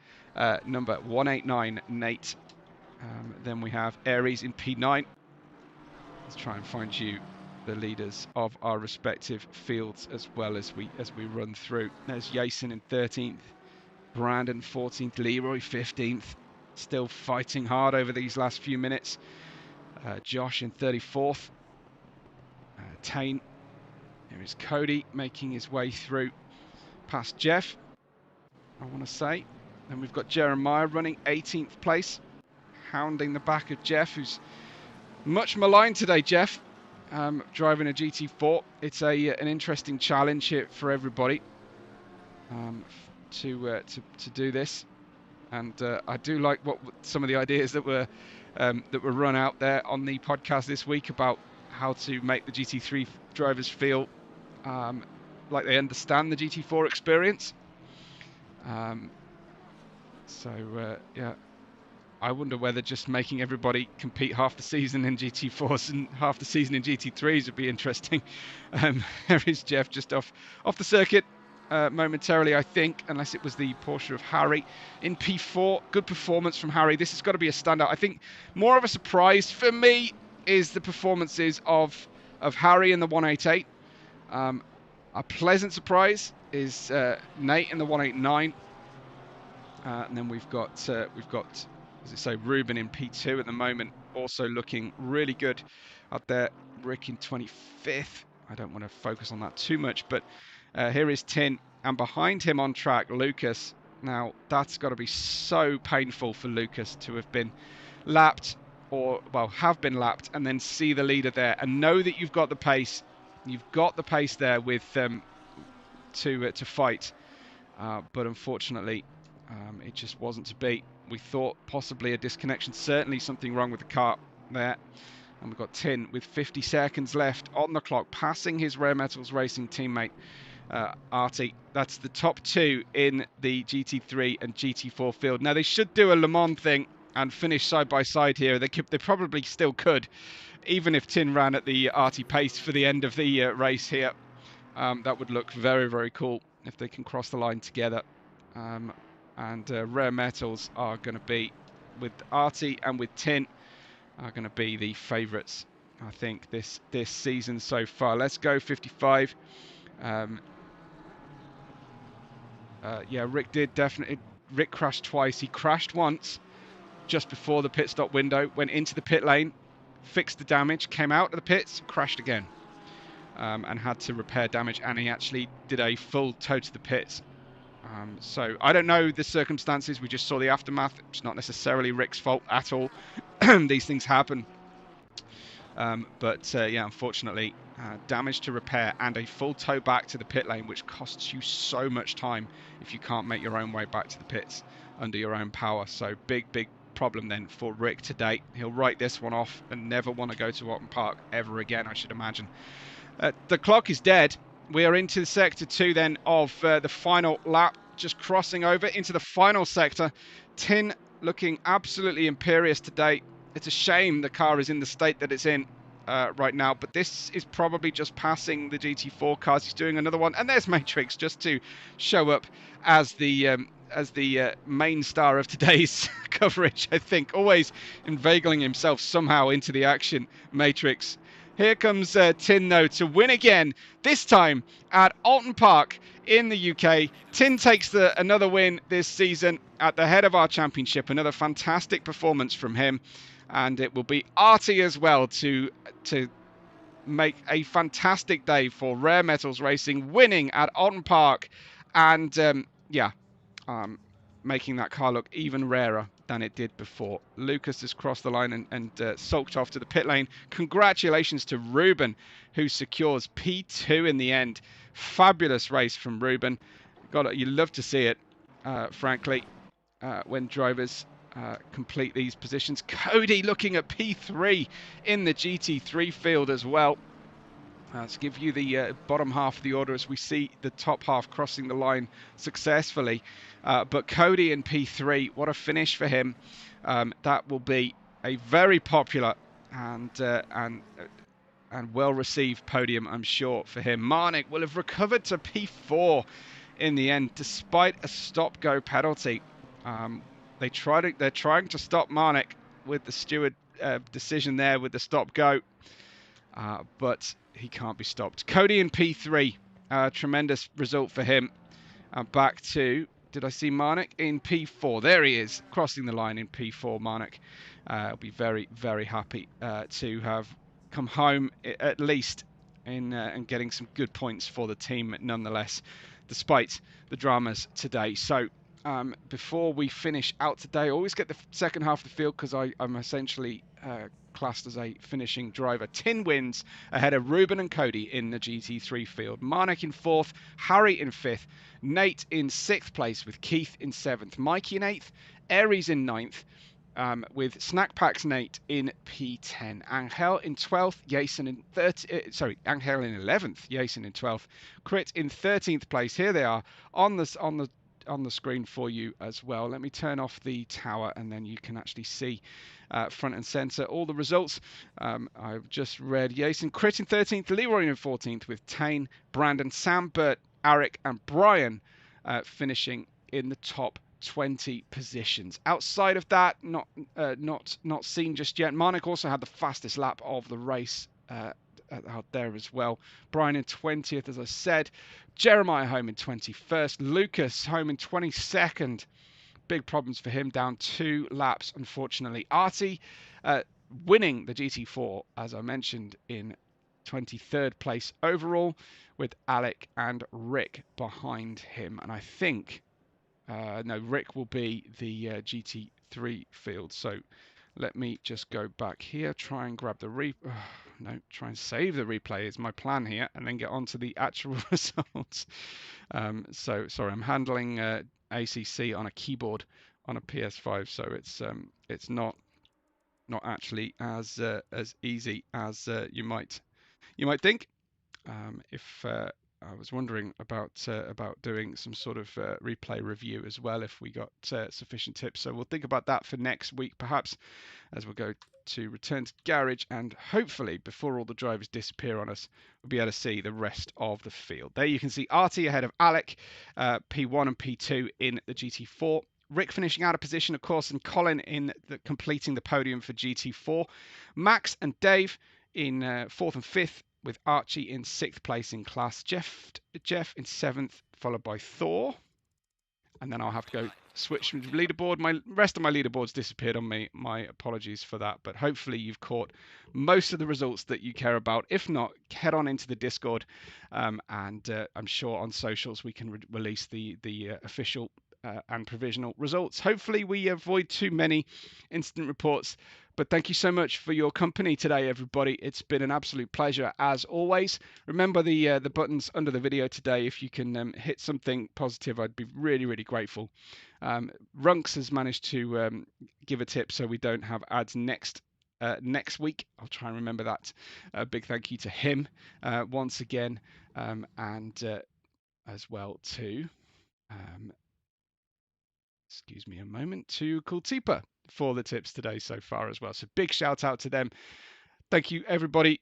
number 189, Nate. Then we have Aries in P9. Let's try and find you the leaders of our respective fields as well as we run through. There's Jason in 13th, Brandon 14th, Leroy 15th, still fighting hard over these last few minutes. Josh in 34th, Tane. Here is Cody making his way through past Jeff, I want to say. And we've got Jeremiah running 18th place, hounding the back of Jeff, who's much maligned today. Jeff, driving a GT4. It's an interesting challenge here for everybody to do this, and I do like what some of the ideas that were run out there on the podcast this week about how to make the GT3 drivers feel like they understand the GT4 experience. Yeah, I wonder whether just making everybody compete half the season in GT4s and half the season in GT3s would be interesting. There is Jeff just off the circuit momentarily, I think, unless it was the Porsche of Harry in P4. Good performance from Harry. This has got to be a standout. I think more of a surprise for me is the performances of Harry in the 188. A pleasant surprise is Nate in the 189. And then we've got, as I say, Ruben in P2 at the moment, also looking really good out there. Rick in 25th. I don't want to focus on that too much, but here is Tin, and behind him on track, Lucas. Now, that's got to be so painful for Lucas to have been lapped, or, well, have been lapped, and then see the leader there, and know that you've got the pace. You've got the pace there with to fight, but unfortunately, it just wasn't to be. We thought possibly a disconnection, certainly something wrong with the car there. And we've got Tin with 50 seconds left on the clock, passing his Rare Metals Racing teammate, Artie. That's the top two in the GT3 and GT4 field. Now, they should do a Le Mans thing and finish side by side here. They probably still could, even if Tin ran at the Artie pace for the end of the race here. That would look very, very cool if they can cross the line together. And Rare Metals are going to be, with Artie and with Tin, are going to be the favourites, I think, this season so far. Let's go 55. Yeah, Rick did definitely. Rick crashed twice. He crashed once just before the pit stop window, went into the pit lane, fixed the damage, came out of the pits, crashed again, and had to repair damage, and he actually did a full tow to the pits. So I don't know the circumstances. We just saw the aftermath. It's not necessarily Rick's fault at all. These things happen. But yeah, unfortunately, damage to repair and a full tow back to the pit lane, which costs you so much time if you can't make your own way back to the pits under your own power. So big problem then for Rick today. He'll write this one off and never want to go to Oulton Park ever again, I should imagine. The clock is dead. We are into sector 2 then of the final lap, just crossing over into the final sector. Tin looking absolutely imperious today. It's a shame the car is in the state that it's in right now, but this is probably just passing the GT4 cars. He's doing another one, and there's Matrix just to show up as the main star of today's coverage, I think. Always inveigling himself somehow into the action, Matrix. Here comes Tin, though, to win again, this time at Oulton Park in the UK. Tin takes another win this season at the head of our championship. Another fantastic performance from him. And it will be Artie as well to make a fantastic day for Rare Metals Racing, winning at Oulton Park. And, making that car look even rarer than it did before. Lucas has crossed the line and sulked off to the pit lane. Congratulations to Ruben, who secures P2 in the end. Fabulous race from Ruben. You love to see it, frankly, when drivers complete these positions. Cody looking at P3 in the GT3 field as well. To give you the bottom half of the order as we see the top half crossing the line successfully. But Cody in P3, what a finish for him. That will be a very popular and well-received podium, I'm sure, for him. Marnik will have recovered to P4 in the end, despite a stop-go penalty. They're trying to stop Marnik with the steward decision there with the stop-go. But he can't be stopped. Cody in P3, tremendous result for him. Back to, did I see Marnik in P4? There he is, crossing the line in P4, Marnik. I'll be very, very happy to have come home at least and getting some good points for the team nonetheless, despite the dramas today. So before we finish out today, I always get the second half of the field because I'm essentially classed as a finishing driver. Tin wins ahead of Ruben and Cody in the GT3 field. Marnik in 4th, Harry in 5th, Nate in 6th place with Keith in 7th, Mikey in 8th, Aries in 9th, with Snack Packs Nate in P10, Angel in 12th, Jason in Angel in 11th, Jason in 12th, Crit in 13th place. Here they are on the screen for you as well. Let me turn off the tower and then you can actually see front and center all the results. I've just read Jason Crit in 13th, Leroy in 14th with Tane, Brandon, Sam, Bert, Eric and Brian finishing in the top 20 positions. Outside of that, not seen just yet. Marnik also had the fastest lap of the race out there as well. Brian in 20th, as I said. Jeremiah home in 21st. Lucas home in 22nd. Big problems for him, down 2 laps, unfortunately. Artie winning the GT4, as I mentioned, in 23rd place overall, with Alec and Rick behind him. And I think, no, Rick will be the GT3 field. So let me just go back here, try and grab the try and save the replay is my plan here, and then get on to the actual results. So sorry, I'm handling ACC on a keyboard on a PS5, so it's not actually as easy as you might think. If I was wondering about doing some sort of replay review as well, if we got sufficient tips. So we'll think about that for next week, perhaps, as we'll go to return to garage, and hopefully before all the drivers disappear on us, we'll be able to see the rest of the field. There you can see Artie ahead of Alec, P1 and P2 in the GT4. Rick finishing out of position, of course, and Colin completing the podium for GT4. Max and Dave in 4th and 5th, with Archie in 6th place in class. Jeff in 7th, followed by Thor. And then I'll have to go switch from the leaderboard. My rest of my leaderboards disappeared on me. My apologies for that. But hopefully you've caught most of the results that you care about. If not, head on into the Discord. And I'm sure on socials we can release the official and provisional results. Hopefully we avoid too many instant reports. But thank you so much for your company today, everybody. It's been an absolute pleasure, as always. Remember the buttons under the video today. If you can hit something positive, I'd be really, really grateful. Runks has managed to give a tip so we don't have ads next week. I'll try and remember that. A big thank you to him once again, and as well to... excuse me a moment, to Kultipa for the tips today so far as well. So big shout out to them. Thank you everybody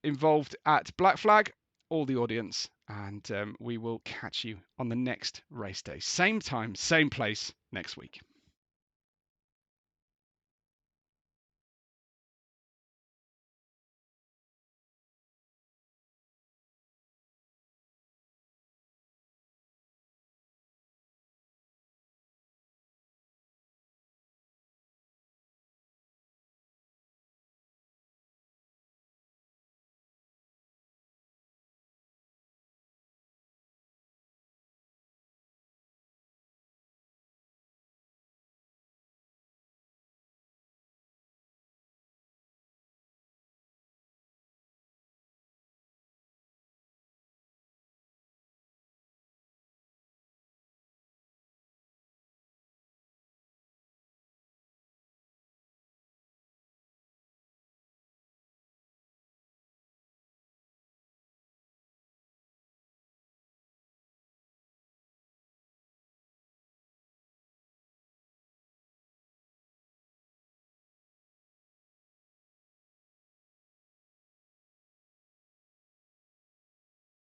involved at Black Flag, all the audience, and we will catch you on the next race day. Same time, same place next week.